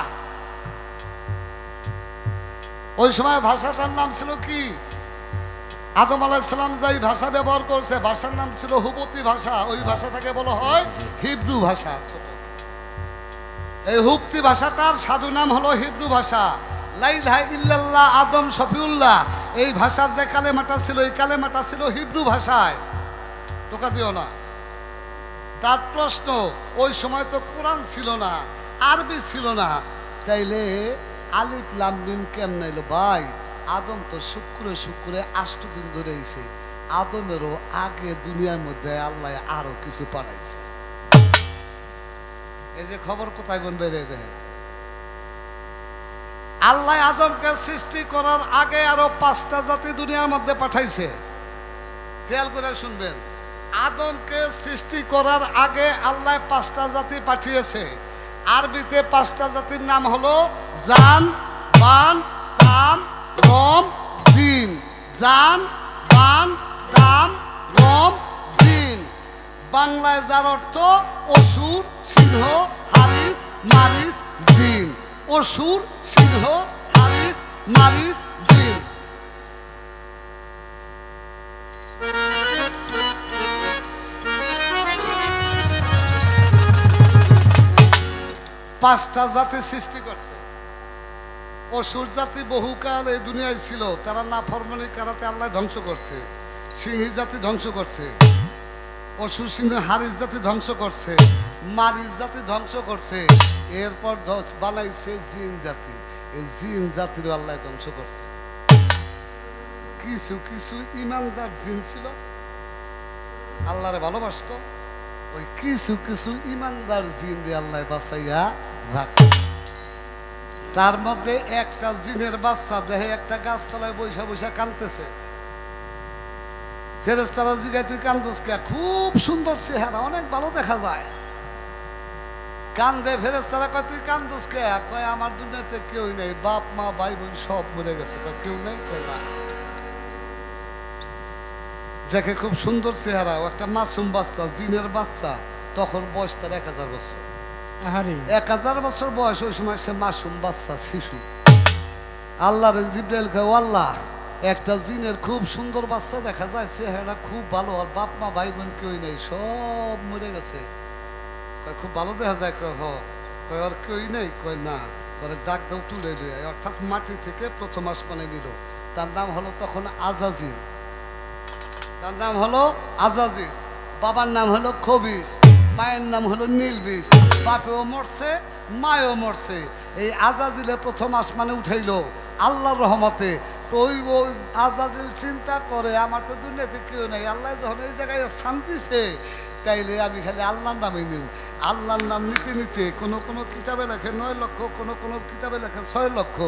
Speaker 1: ওই সময় ভাষাটার নাম ছিল কি? আদম আলাইহিস সালাম যেই ভাষা ব্যবহার করছে, ভাষার নাম ছিল হুবতি ভাষা। ওই ভাষাটাকে বলা হয় হিব্রু ভাষা। ছোট এই হুবতি ভাষাটার সাধু নাম হলো হিব্রু ভাষা। লা ইলাহা ইল্লাল্লাহ আদম শফিউল্লাহ, এই ভাষার যে কালেমাটা ছিল, এই কালেমাটা ছিল হিব্রু ভাষায়। টোকা দিও না। তার প্রশ্ন, ওই সময় তো কোরআন ছিল না, আরবি ছিল না, তাইলে আলিফ লাম মিম কেমনে এলো? ভাই, আদম তো শুক্রে শুক্রে 8 দিন ধরে আইছে। আদমেরও আগে দুনিয়ার মধ্যে আল্লাহ আরো কিছু পাঠাইছে। এই যে খবর কোথায় গুন বেড়ে দেয়, আল্লাহ আদমকে সৃষ্টি করার আগে আরো 5টা জাতি দুনিয়ার মধ্যে পাঠাইছে। খেয়াল করে শুনবেন, আদমকে সৃষ্টি করার আগে আল্লাহ 5টা জাতি পাঠিয়েছে। আরবিতে 5টা জাতির নাম হলো জান, বান, তাম, রম, জিন। জান, বান, তাম, রম, জিন। বাংলায় যার অর্থ অসুর, সিংহ, হারিস, মারিস, জিন। অসুর, সিংহ, হারিস, মারিস, জিন। পাঁচটা জাতি সৃষ্টি করছে। অসুর জাতি বহুকাল এই দুনিয়ায় ছিল, তারা নাফরমানি করাতে আল্লাহ ধ্বংস করছে। সিংহী জাতি ধ্বংস করছে, অসুর সিংহ হারিস জাতি ধ্বংস করছে, মারিস জাতি ধ্বংস করছে। এরপর বানাইছে জিন জাতি, এই জিন জাতির আল্লাহ ধ্বংস করছে। কিছু কিছু ইমানদার জিন ছিল, আল্লাহরে ভালোবাসত। ওই কিছু কিছু ইমানদার জিন রে আল্লাহ বাঁচাইয়া রাখছে। তার মধ্যে একটা জিনের বাচ্চা দেখে একটা গাছতলায় বৈশা বৈশা কাঁদতেছে। ফেরেশতারা জিগায়, তুই কান্দোস কে? খুব সুন্দর চেহারা, অনেক ভালো দেখা যায়। কান্দে। ফেরেশতারা কয়, তুই কান্দোস কে? কয়, আমার দুনিয়াতে কেউই নেই, বাপ মা ভাই বোন সব মরে গেছে। কয়, কেউ নেই? কয়, না। দেখে খুব সুন্দর চেহারা, ও একটা মাসুম বাচ্চা, জিনের বাচ্চা। তখন বয়স তার 1000 বছর। 1000 বছর বয়স, ওই সময় সে মাসুম বাচ্চা, শিশু। আল্লাহর জিবরাইল কয়, আল্লাহ, একটা জিনের খুব সুন্দর বাচ্চা দেখা যায়, চেহারা খুব ভালো, আর বাপ মা ভাই বোন কেউই নেই, সব মরে গেছে। কয়, খুব ভালো দেখা যায়? কয়, হ। কয়, আর কেউই নেই? কয়, না। পরে ডাক দাও, তুলে লইয়া, অর্থাৎ মাটি থেকে প্রথম আসমানে নিল। তার নাম হলো তখন আজাজিল। তার নাম হলো আজাজিল। বাবার নাম হলো খবিস, মায়ের নাম হলো নীলবিষ। বাপেও মরছে, মায়েও মরছে। এই আজাজিলে প্রথম আসমানে উঠাইলো আল্লাহর রহমতে। তো ওই আজাজিল চিন্তা করে, আমার তো দুনিয়াতে কেউ নেই, আল্লাহ যখন এই জায়গায় স্থান দিছে, তাইলে আমি খালি আল্লাহর নামই নিই। আল্লাহর নাম নিতে নিতে কোনো কোনো কিতাবে লেখে 9 লক্ষ, কোনো কোনো কিতাবে লেখে 6 লক্ষ।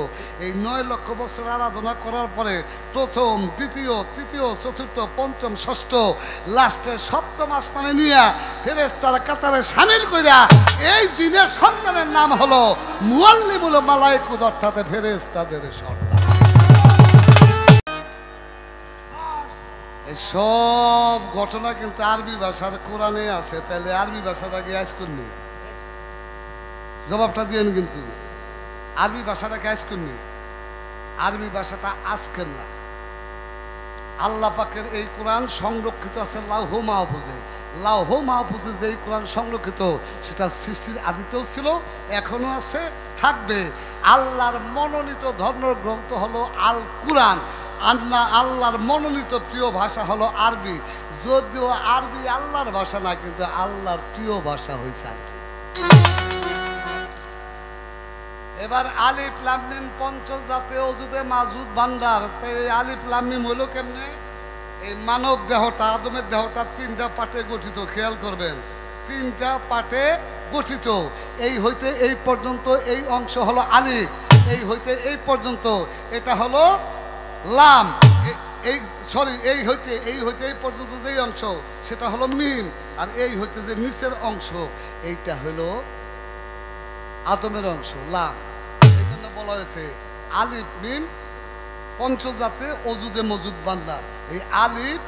Speaker 1: এই 9 লক্ষ বছর আরাধনা করার পরে প্রথম, দ্বিতীয়, তৃতীয়, চতুর্থ, পঞ্চম, ষষ্ঠ, লাস্টে সপ্তম আসমানে নিয়ে ফেরেশতারা কাতারে শামিল কইরা এই জিনের সন্তানের নাম হলো মুআল্লিমুল মালায়েকুত, অর্থাৎ ফেরেশতাদের সন্তান। সব ঘটনা কিন্তু আরবি ভাষার কোরআনে আছে। তাহলে আরবি ভাষাটাকে আজ করনি, জবাবটা দিয়েন। কিন্তু আরবি ভাষাটাকে আজ করনি, আরবি ভাষাটা আজকের না। আল্লাহ পাকের এই কোরআন সংরক্ষিত আছে লাউহ মাহফুজে। লাউহ মাহফুজে যে কোরআন সংরক্ষিত, সেটা সৃষ্টির আদিতেও ছিল, এখনো আছে, থাকবে। আল্লাহর মনোনীত ধর্মগ্রন্থ হলো আল কুরআন। আল্লাহর মনোনীত প্রিয় ভাষা হলো আরবি। যদিও আরবি আল্লাহর ভাষা না, কিন্তু আল্লাহর প্রিয় ভাষা হয়েছে আরবি। এবার আলিফ লাম মিম পঞ্চজাতে অজুদে মাজুদ বান্দার, আলিফ লাম মিম হলো কেমনে? এই মানব দেহটা, আদমের দেহটা 3টা পার্টে গঠিত, খেয়াল করবেন, 3টা পার্টে গঠিত। এই হইতে এই পর্যন্ত এই অংশ হলো আলিফ, এই হইতে এই পর্যন্ত এটা হলো লাম, এই সরি এই হইতে এই পর্যন্ত যেই অংশ সেটা হলো মিম, আর এই হইতে যে নিচের অংশ এইটা হলো আদমের অংশ লাম। এই জন্য বলা হয়েছে আলিফ মিম পঞ্চজাতে অজুদে মজুদ বান্দার। এই আলিফ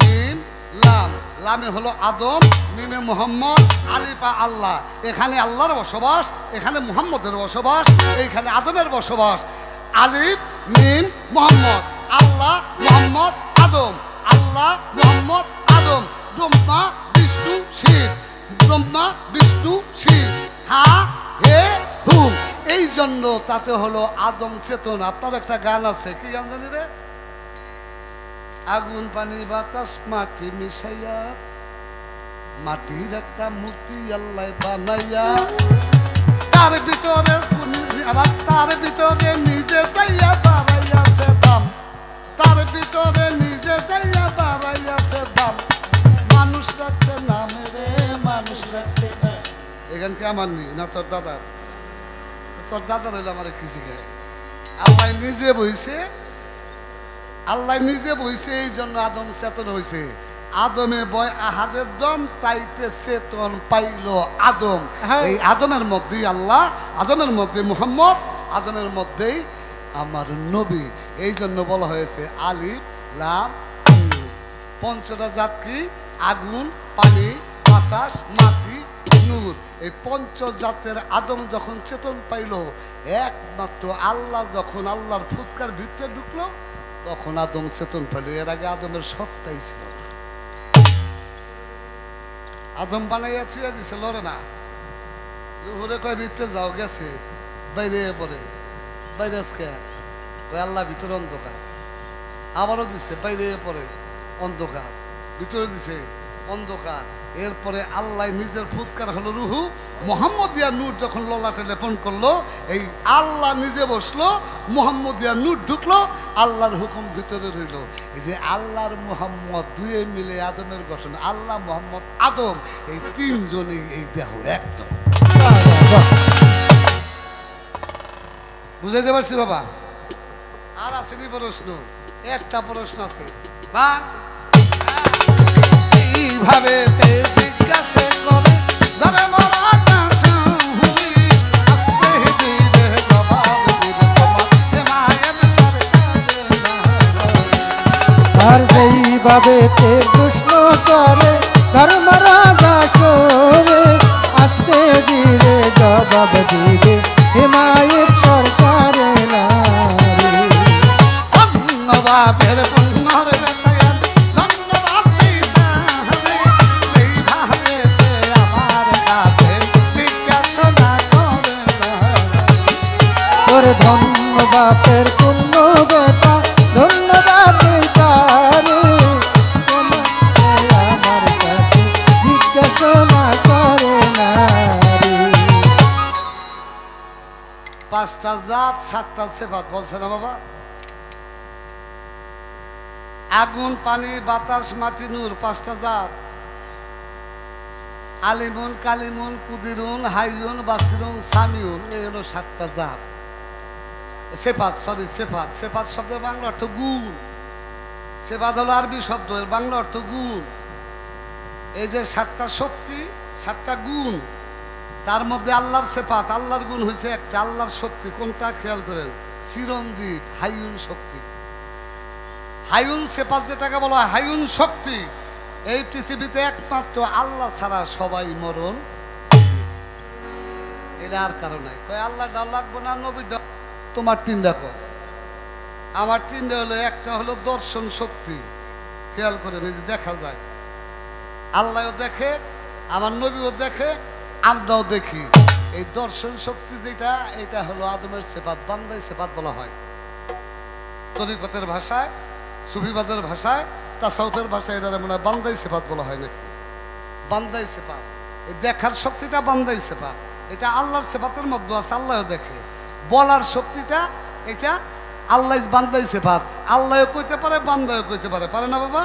Speaker 1: মিম লাম, লামে হলো আদম, মিমে মুহাম্মদ, আলিফা আল্লাহ। এখানে আল্লাহর বসবাস, এখানে মুহাম্মদের বসবাস, এইখানে আদমের বসবাস। আলিফ মিম মুহাম্মদ, আল্লাহ মুহাম্মদ আদম, আল্লাহ মুহাম্মদ আদম। ব্রহ্মা বিষ্ণু শিব, ব্রহ্মা বিষ্ণু শিব, হা হে হুম। এই জন্য তাতে হলো আদম চেতন। আপনার একটা গান আছে, কি গান জানি রে? আগুন পানি বাতাস মাটি মিশাইয়া, মাটির একটা মূর্তি আল্লাহ বানাইয়া, তার ভিতরে আবার তার ভিতরে নিজে চাইয়া বাড়াইয়াছে দাম, তার ভিতরে নিজে চাইয়া বাড়াইয়াছে দাম। মানুষ রাখছে নামে রে, মানুষ রাখছে। এখান কি আমার নি না তোর দাদার? তোর দাদার হইলো আমার খিচি খায়। আল্লাহ নিজে বইছে, আল্লাহ নিজে বইছে, এই জন্য আদম চেতন হয়েছে। আদমে বয় আহাদের দম, তাইতে চেতন পাইল আদম। এই আদমের মধ্যেই আল্লাহ, আদমের মধ্যে মুহাম্মদ, আদমের মধ্যেই আমার নবী। এই জন্য বলা হয়েছে আলিফ লাম মিম। পঞ্চটা জাত কি? আগুন, পানি, বাতাস, মাটি, নূর। এই পঞ্চজাতের আদম যখন চেতন পাইল, একমাত্র আল্লাহ যখন আল্লাহর ফুৎকার ভিতরে ঢুকলো তখন আদম চেতন পাইল। এর আগে আদমের সত্তাই ছিল না। আদম বানাইয়া থুয়া দিছে, লড়ে না। রুহুরে কয় ভিতরে যাও, গেছে বাইরে পরে, বাইরে আজকে কয় আল্লাহ ভিতরে অন্ধকার। আবারও দিছে বাইরে পরে অন্ধকার, ভিতরে দিছে অন্ধকার। এরপরে আল্লাহ নিজের ফুৎকার হলো রুহু, মুহাম্মদিয়া নূর যখন ললাটে লেপন করলো, এই আল্লাহ নিজে বসলো, মুহাম্মদিয়া নূর ঢুকলো, আল্লাহর হুকুম ভিতরে রইল। এই যে আল্লাহর মুহাম্মদ দুয়ে মিলে আদমের গঠন, আল্লাহ মুহাম্মদ আদম, এই 3 জনই এই দেহ একদম। বুঝাইতে পারছি বাবা? আর আসেনি প্রশ্ন? একটা প্রশ্ন আছে বা এইভাবে জিজ্ঞাসা করে ধরে মরা আকাশ হুই, আস্তে দিবে জবাব দিবে তোমার মায়ের সরকারে না।
Speaker 2: আর সেইভাবে তে প্রশ্ন করে ধর্মরাজা শোবে, আস্তে ধীরে জবাব দিবে হিমায়ত সরকারে নারী।
Speaker 1: ধন্যবাদের পুণ্যর বেটায়ার ধন্যবাদ দিতে হবে, এইভাবে আমার কাছে জিজ্ঞাসা করে না।
Speaker 2: ওর ধন্যবাদের পূর্ণ বেটা, ধন্যবাদ তারে, আমার কাছে জিজ্ঞাসা করে নারী।
Speaker 1: 5টা জাত 7টা সিফাত বলছে না বাবা? আগুন, পানি, বাতাস, মাটি, নূর, 5টা জাত। আলিমুন, কালিমুন, কুদিরুন, হাইয়ুন, বাসিরুন, সামিউন, এই হলো 7টা জাত। সেফাত, সরি সেফাত। সেফাত শব্দের বাংলা অর্থ গুণ। সেফাত হলো আরবি শব্দ, এর বাংলা অর্থ গুণ। এই যে 7টা শক্তি, 7টা গুণ, তার মধ্যে আল্লাহর সেফাত, আল্লাহর গুণ হয়েছে একটা, আল্লাহর শক্তি কোনটা খেয়াল করেন? চিরঞ্জীব, হাইয়ুন শক্তি। হাইয়ুন সেফাত যেটাকে বলা হয় হাইয়ুন শক্তি, এই পৃথিবীতে একমাত্র আল্লাহ ছাড়া সবাই মরণ। এটা আর কারণ নাই। কয় আল্লাহ ডাল লাগবো না, নবী ডাল। তোমার 3 দেখো, আমার 3 হলো, একটা হলো দর্শন শক্তি। খেয়াল করেন, এই যে দেখা যায়, আল্লাহও দেখে, আমার নবীও দেখে, আমরাও দেখি। এই দর্শন শক্তি যেটা, এটা হলো আদমের সেফাত, বান্দাই সেফাত বলা হয় তরিকতের ভাষায়, সুফিবাদের ভাষায়, তাসাউফের ভাষায় এটা মনে হয় বান্দাই সেফাত বলা হয় নাকি? বান্দাই সেফাত। এই দেখার শক্তিটা বান্দাই সেফাত, এটা আল্লাহর সেফাতের মধ্যে আছে, আল্লাহও দেখে। বলার শক্তিটা এটা আল্লাহ বান্দাই সেফাত, আল্লাহও কইতে পারে বান্দাও কইতে পারে, পারে না বাবা?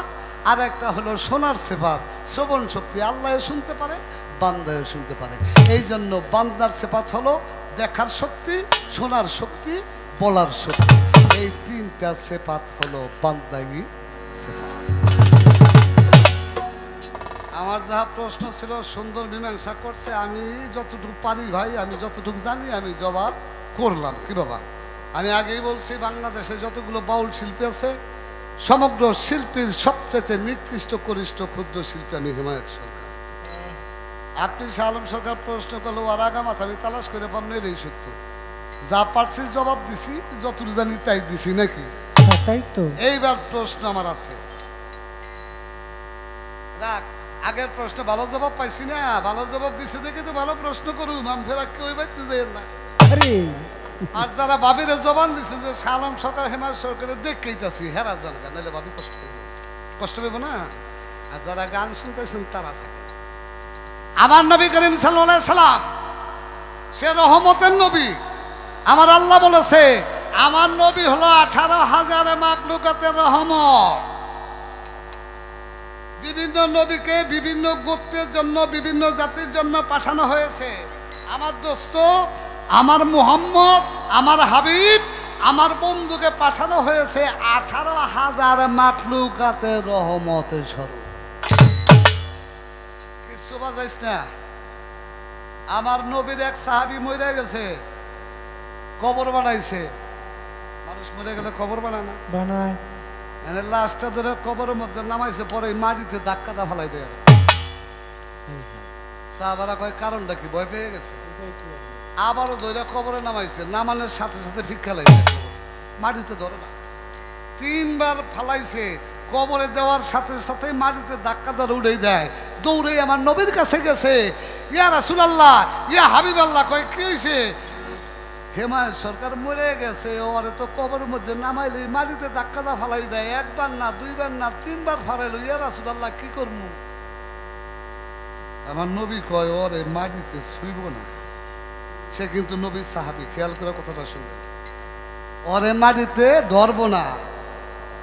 Speaker 1: আর একটা হলো শোনার সেফাত, শ্রবণ শক্তি, আল্লাহও শুনতে পারে বান্দাও শুনতে পারে। এই জন্য বান্দার সেফাত হলো দেখার শক্তি, শোনার শক্তি, বলার শক্তি। এই তিনটা সেফাত হলো বান্দাই সেফাত। আমার যাহা প্রশ্ন ছিল সুন্দর মীমাংসা করছে, আমি যতটুকু পারি ভাই, আমি যতটুকু জানি আমি জবাব করলাম। কি বাবা, আমি আগেই বলছি বাংলাদেশে যতগুলো বাউল শিল্পী আছে সমগ্র শিল্পীর সবচেয়ে নিকৃষ্ট কনিষ্ঠ ক্ষুদ্র শিল্পী আমি হিমায়ত সরকার। আপনি শাহ আলম সরকার প্রশ্ন করলো আর আগামাত আমি তালাশ করে পাবো না, এটাই সত্য। যা পারছি জবাব দিছি, যতটুকু জানি তাই দিছি নাকি?
Speaker 2: তাই তো।
Speaker 1: এইবার প্রশ্ন আমার আছে, রাখ। আগের প্রশ্ন ভালো জবাব পাইছি না, ভালো জবাব দিছে দেখে তো ভালো প্রশ্ন করুম, আমি ফেরা কেউ বাইতে যাই না।
Speaker 2: আরে
Speaker 1: আর যারা বাবিরে জবান দিছে যে শাহ আলম সরকার হিমায়ত সরকারের দেখেইতাছি, হেরা যান গা, নাহলে ভাবি কষ্ট পেব না। আর যারা গান শুনতেছেন তারা থাকে। আমার নবী করিম সাল্লাল্লাহু আলাইহি সাল্লাম সে রহমতের নবী। আমার আল্লাহ বলেছে আমার নবী হলো 18,000 মাখলুকাতের রহমত। বিভিন্ন নবীকে বিভিন্ন গোত্রের জন্য, বিভিন্ন জাতির জন্য পাঠানো হয়েছে। আমার দোস্ত, আমার মুহাম্মদ, আমার হাবিব, আমার বন্ধুকে পাঠানো হয়েছে 18,000 মাখলুকাতের রহমতের স্বরূপ। কিছু বাজাইস না। আমার নবীর এক সাহাবী মরে গেছে, কবর বানাইছে। মানুষ মরে গেলে কবর বানায় না?
Speaker 2: বানায়।
Speaker 1: মানে লাশটা ধরে কবরের মধ্যে নামাইছে, পরে মাটিতে ধাক্কা দা ফেলাই দেয়। সাহাবারা কয় কারণটা কি? ভয় পেয়ে গেছে। আবারও ধরে কবরে নামাইছে, নামানোর সাথে সাথে ভিক্ষা লাগছে, মাটিতে ধরে না। 3 বার ফালাইছে, কবরে দেওয়ার সাথে সাথে মাটিতে ধাক্কা ধরে উড়ে দেয়। দৌড়ে আমার নবীর কাছে গেছে, ইয়া রাসূলুল্লাহ, ইয়া হাবিবাল্লাহ। কয় কি হয়েছে? হিমায়ত সরকার মরে গেছে, ওরে তো কবরের মধ্যে নামাইলে মাটিতে ধাক্কা দা ফালাই দেয়, 1 বার না 2 বার না 3 বার ফালাইলো। ইয়া রাসূলুল্লাহ কি করবো? আমার নবী কয় ওরে মাটিতে ছুঁইব না। সে কিন্তু নবীর সাহাবী, খেয়াল করে কথাটা শুনবেন। ওরে মাটিতে ধরবো না।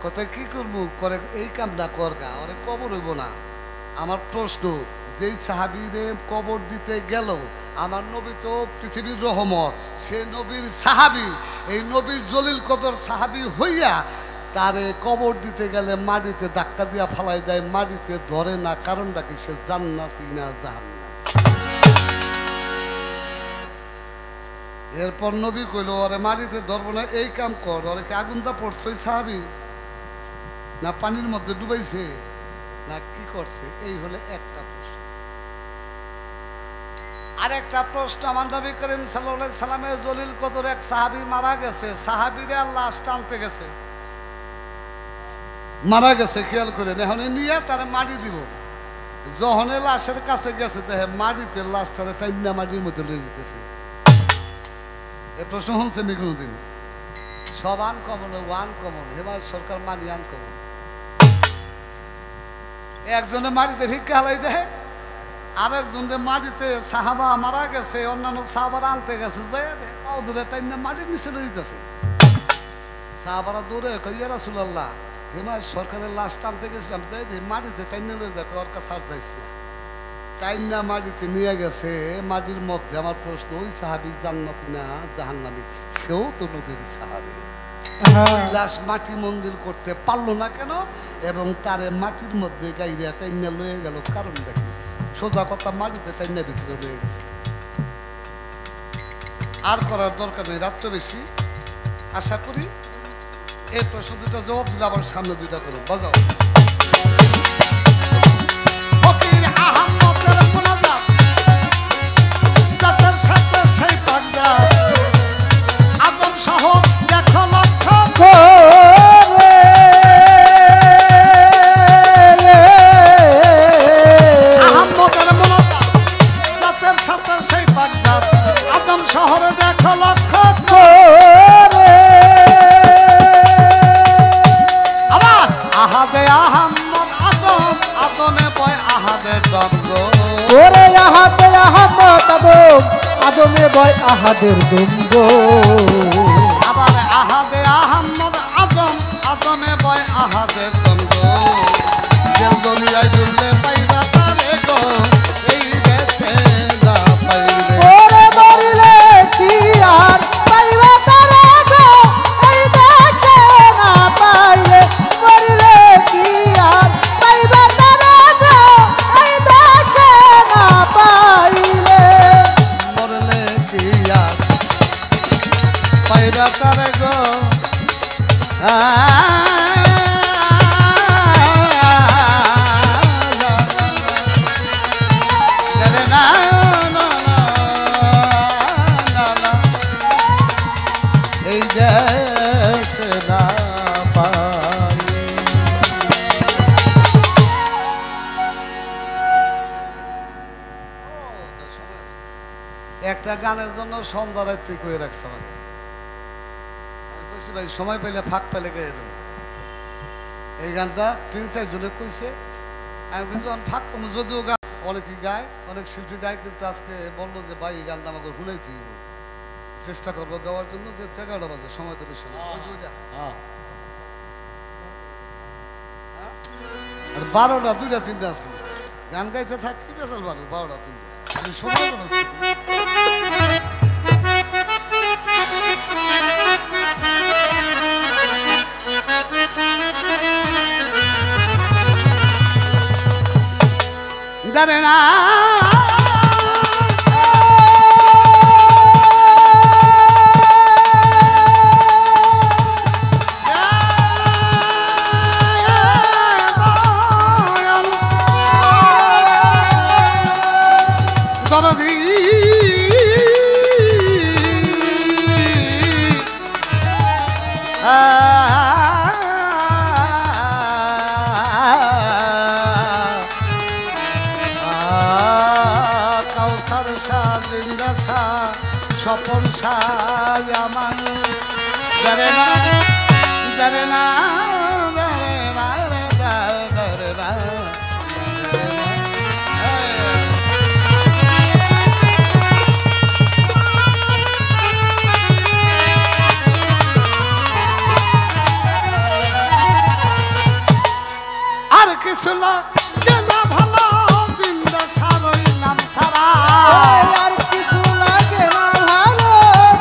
Speaker 1: কোথায় কি করবো? করে এই কামটা করগা, ওরে কবর হইব না। আমার প্রশ্ন, যেই সাহাবীরে কবর দিতে গেল, আমার নবী তো পৃথিবীর রহমত, সে নবীর সাহাবী, এই নবীর জলিল কদর সাহাবী হইয়া তারে কবর দিতে গেলে মাটিতে ধাক্কা দিয়া ফালাই দেয়, মাটিতে ধরে না। কারণটা কি? সে জান্নাতি না জাহান্নামী? এরপর নবী কইল ওরে মাটিতে ধরবো না, এই কাম কর। ওরে কি আগুনটা পড়ছে ওই সাহাবী, না পানির মধ্যে ডুবাইছে, না কি করছে? এই হলে একটা প্রশ্ন। আর একটা প্রশ্ন, আমার নবী করিম সাল্লাল্লাহু আলাইহি সাল্লামের জলিল কদর এক সাহাবী মারা গেছে, সাহাবীরে আল্লাহ টানতে গেছে, মারা গেছে। খেয়াল করে এখন নিয়ে তার মাটি দিব। যখনে লাশের কাছে গেছে দেখে মাটিতে লাশটারে টাইনা মাটির মধ্যে লয়ে যেতেছে। এ প্রশ্ন শুনছেন নি কোনোদিন? সব আনকমন, আনকমন। হিমায়ত সরকার মানি আনকমন। একজনে মাটিতে ভিক্ষা হালাই দেয়, আরেকজনে মাটিতে সাহাবা মারা গেছে, অন্যান্য সাহাবারা আনতে গেছে, যে পাও দূরে টাইনা মাটির নিচে লয়ে যেতেছে। সাহাবারা দৌড়ে কই ইয়া রাসূলুল্লাহ, হিমায়ত সরকারের লাশ টানতে গেছিলাম, যাই দেখি মাটিতে টাইনা লয়ে যায়, ওর কাছে আর যাইস না। টাইনা মাটিতে নিয়ে গেছে মাটির মধ্যে। আমার প্রশ্ন, ওই সাহাবী জান্নাতি না জাহান্নামী? সেও তো নবীর সাহাবী। লাশ মাটি মন্দির করতে পারলো না কেন? এবং তারে মাটির মধ্যে গাইরা টাইনা লয়ে গেল, কারণ দেখি সোজা কথা, মাটিতে টাইনা ভিতরে লয়ে গেছে। আর করার দরকার নেই, রাত্র বেশি। আশা করি এই প্রশ্ন দুটা জবাব দিলে আবার সামনে দুইটা করুন, বাজাও। ফকির আহমদের মোনাজাত, যাদের সাথে সেই পাগজাত, আদম সহ দেখো লক্ষ
Speaker 2: করে
Speaker 1: আহমদের মোনাজাত, যাদের সাথে সেই পাগজাত, আদম শহরে দেখো লক্ষ
Speaker 2: করে
Speaker 1: আবার আহাদে আহমদ আদম, আদমে বয় আহাদে দগ্গ।
Speaker 2: ওরে আহাদে আহমদ আদম, আদমে বয় আহাদের দম্ব।
Speaker 1: আবার আহাদে আহমদ একটা গানের জন্য সন্ধ্যা রাত্রি কয়ে রাখছে আমাকে। আমি কইছি ভাই সময় পেলে ফাঁক পেলে গেয়ে দেবো। এই গানটা 3-4 জনে কইছে। আমি কিন্তু ফাঁক পাবো, যদিও গান অনেকেই গায়, অনেক শিল্পী গায়, কিন্তু আজকে বললো যে ভাই এই গানটা আমাকে শুনাইতে দিব, চেষ্টা করবো গাওয়ার জন্য। যে 11টা বাজে, সময় তো বেশি না। আর 12টা 2টা 3টা আছে গান গাইতে থাকি বেসাল 12টা 3টা সময় জানে না স্বপন সাজ আমার জানে না জানে না আর কিছু না ভালো জিন্দা সারই নাম ছাড়া
Speaker 2: আর কিছু লাগে না ভালো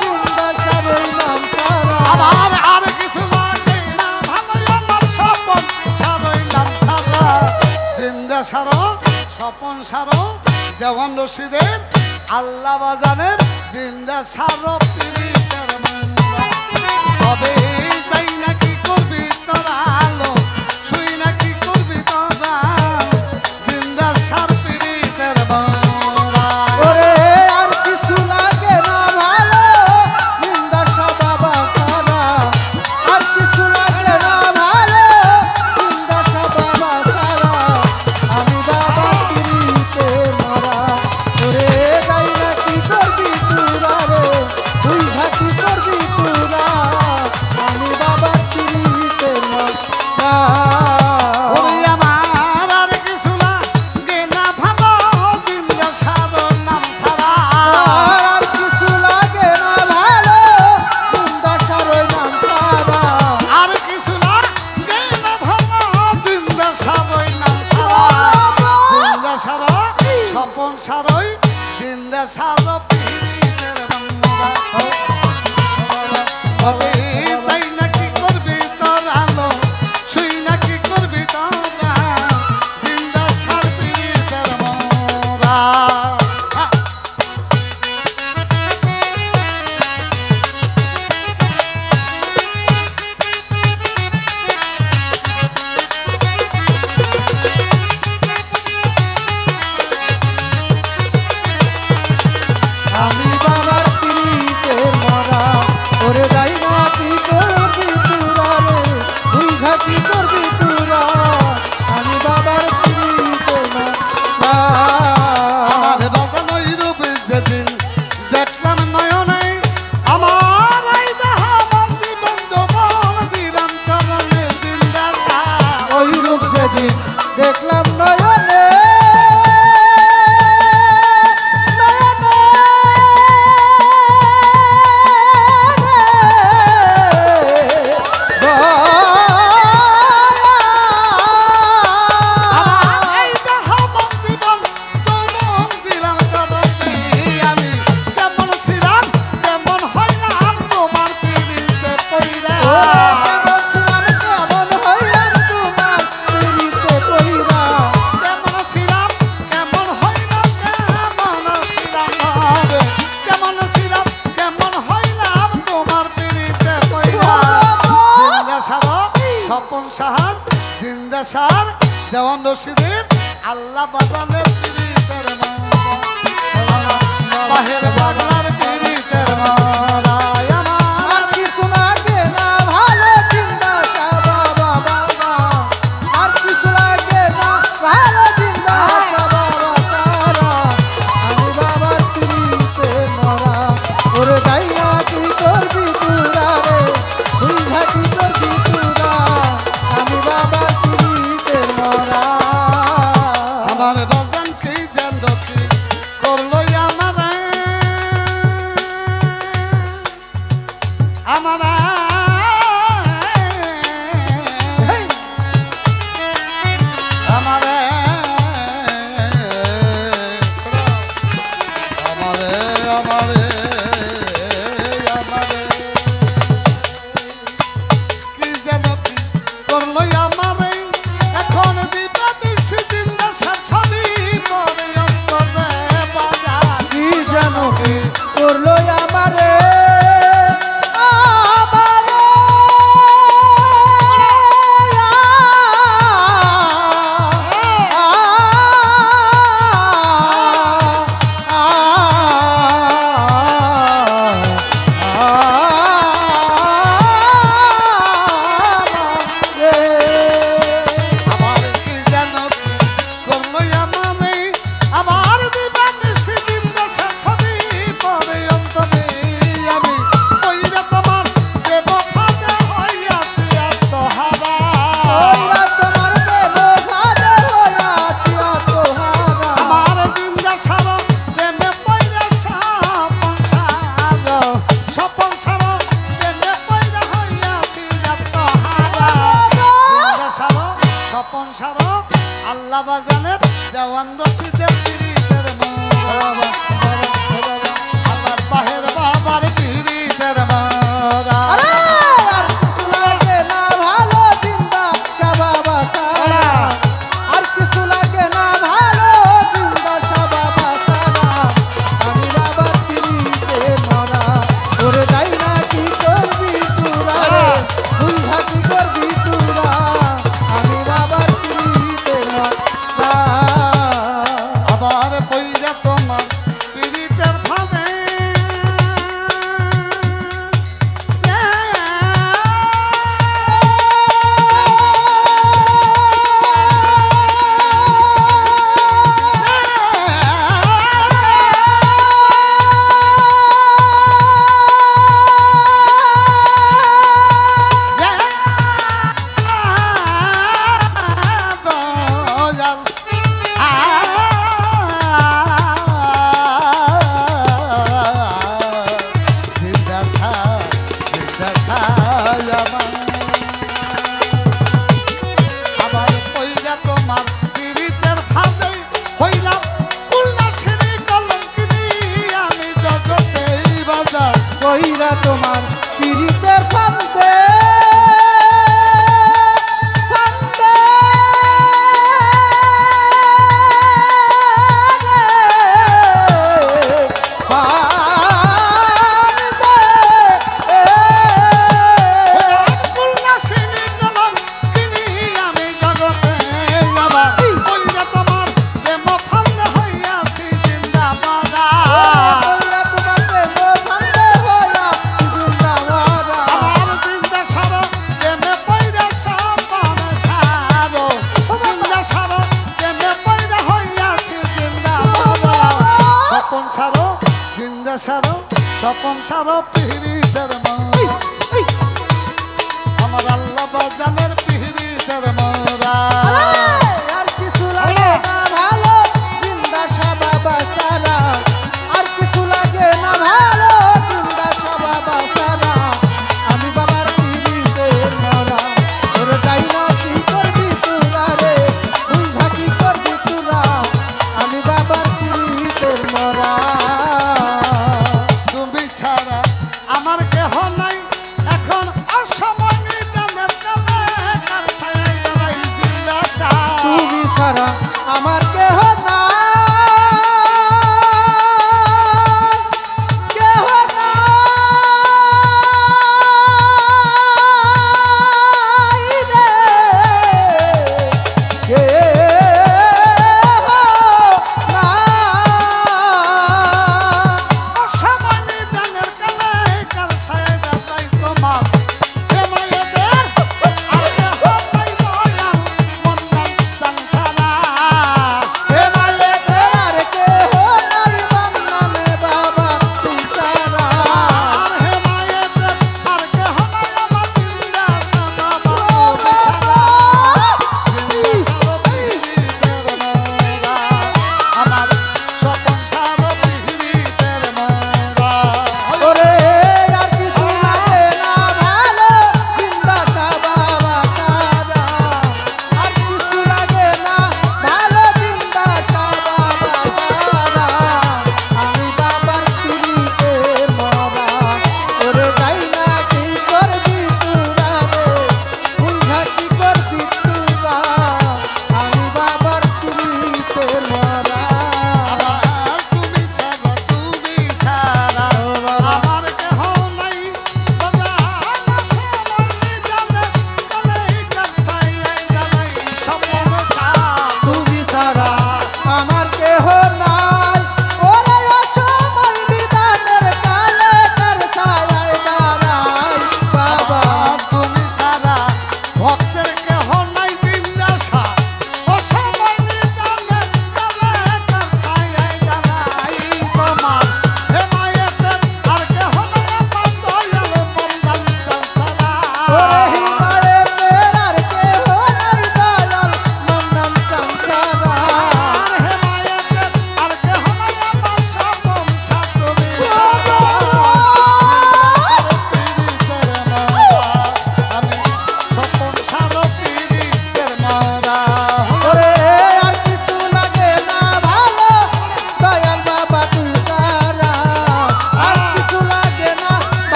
Speaker 2: জিন্দা সারই নাম ছাড়া
Speaker 1: আবার আর কিছু লাগে না ভালো আমার স্বপন সারই নাম ছাড়া জিন্দা সারো স্বপন সারো দেওয়ান রশিদের আল্লাহ বাজানের জিন্দা সারো পীড়িতের মন্দা তবে যাই না কি করবি তোরা আলো শুই না কি করবি তোরা জিন্দা সার পীড়িতের মন্দা
Speaker 2: ওরে আর কিছু লাগে না ভালো জিন্দা বাবা সারা আর কিছু লাগে না ভালো জিন্দা বাবা সারা আমি বাবা তিরিতে মারা ওরে যাই না কি করবি তুরা রে তুই ঘাটি করবি তুরা আমি বাবা তিরিতে মারা
Speaker 1: ওই আমার আর কিছু লাগে না ভালো জিন্দা সারো নাম ছাড়া
Speaker 2: আর কিছু লাগে না ভালো জিন্দা সারই নাম সারা
Speaker 1: আর কিছু লাগে না ভালো জিন্দা সারই নাম ছাড়া জিন্দা সারো স্বপন সারই জিন্দা সারো পীড়িতের বান্দা তবে যাই না কি করবি তোর আলো শুই না কি করবি তোরা জিন্দা সার পীড়িতের মোরা
Speaker 2: আমি বাবার তিরিতে মরা ওরে যাই না কি করবি তুরা রে তুই ঘাটি করবি তুরা আমি বাবার তিরিতে মরা
Speaker 1: আমার বাজানোই রূপ যেদিন দেখলাম নয়নে আমার এই দেহা মন জীবন যৌবন দিলাম চরণে জিন্দা সার
Speaker 2: ওই রূপ যেদিন দেখলাম নয়নে
Speaker 1: আমার এই দেহা মন জীবন যৌবন দিলাম চরণে আমি কেমন ছিলাম কেমন হইলাম তোমার পীড়িতে পইরা
Speaker 2: কেমন ছিলাম কেমন হইলাম তোমার তিরিতে পইরা
Speaker 1: কেমন ছিলাম কেমন হইলাম কেমন ছিলাম কেমন হইলাম তোমার পীড়িতে পইরা জিন্দা সার স্বপন সাহার জিন্দা সার দেওয়ান রশিদের আল্লাহ বাজানের পীড়িতের বাহের বাগলার পীড়িতের মারায় আমার
Speaker 2: আর কিছু লাগে না ভালো জিন্দা বাবা বাবা আর কিছু লাগে না ভালো জিন্দা বাবা সারা আমি বাবার তিরিতে
Speaker 1: আমারে আমারে আমারে কি যেন কি করলো আমারে এখন দিবা দিছি জিন্দা ছবি পরে অন্তরে বাজার
Speaker 2: কি যেন কি করলো আমারে আমারে
Speaker 1: আমার কি যেন কি করলো আমারে আবার দিবা দিছি জিন্দা ছবি পরে অন্তরে আমি কইরা তোমার দেব ফাদে হইয়াছি আত্মহারা
Speaker 2: ওরা তোমার প্রেমে সাদে হইয়াছি আত্মহারা
Speaker 1: আমার জিন্দা সারা প্রেমে পয়রা স্বপন সারা প্রেমে পয়রা হইয়াছি আত্মহারা জিন্দা সারা স্বপন সারা আল্লাহ বাজানের দেওয়ান রশিদের পিরিতের মোরা আল্লাহর বাহের বাবার পিরিতের মোরা
Speaker 2: আরে আর কিছু লাগে না ভালো জিন্দা শাবাবা সারা আর কিছু লাগে না ভালো জিন্দা শাবাবা সারা আমি বাবা তিরিতে মরা ওরে যাই না কি করবি তুরা রে তুই হাতি করবি তুরা আমি বাবা তিরিতে মরা
Speaker 1: আবার পইরা তোমার পিরিতের ফাঁদে দয়াল আবার পইরা তোমার পিরিতের ফাঁদে হইলাম কুলনা সিঁড়ি কলঙ্কিনী আমি জগতেই বাজার
Speaker 2: কইরা তোমার পিরিতের ফান্দে ফান্দে
Speaker 1: কুলনা সিঁড়ি কলঙ্কিনী আমি জগতে আবার পইরা তোমার প্রেম ফাঁদে হইয়াছি জিন্দা বাজার
Speaker 2: কইরা তোমার প্রেমে ফান্দে হইয়া সিজুন্দা মারা
Speaker 1: আমার জিন্দা সারো প্রেমে পয়রা স্বপন সারো জিন্দা সারো প্রেমে পয়রা হইয়াছি জিন্দা স্বপন সারো জিন্দা সারো স্বপন সারো পিরিতের মোরা আমার আল্লাহ বাজানের পিরিতের মোরা
Speaker 2: আর কিছু লাগে না ভালো জিন্দা শাবাবা সারা আর কিছু লাগে না ভালো জিন্দা শাবাবা সারা আমি বাবার পিরিতের মরা ওরে যাই না কি করবি তুরা রে বুঝা কি করবি তুরা আমি বাবার পিরিতের মরা
Speaker 1: তুমি ছাড়া আমার কেহ নাই এখন অসময় নিদানের কালে কার ছায়ায় দাঁড়াইয়া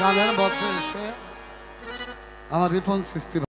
Speaker 1: গানের মধ্যে এসে আমার রিপন সৃষ্টি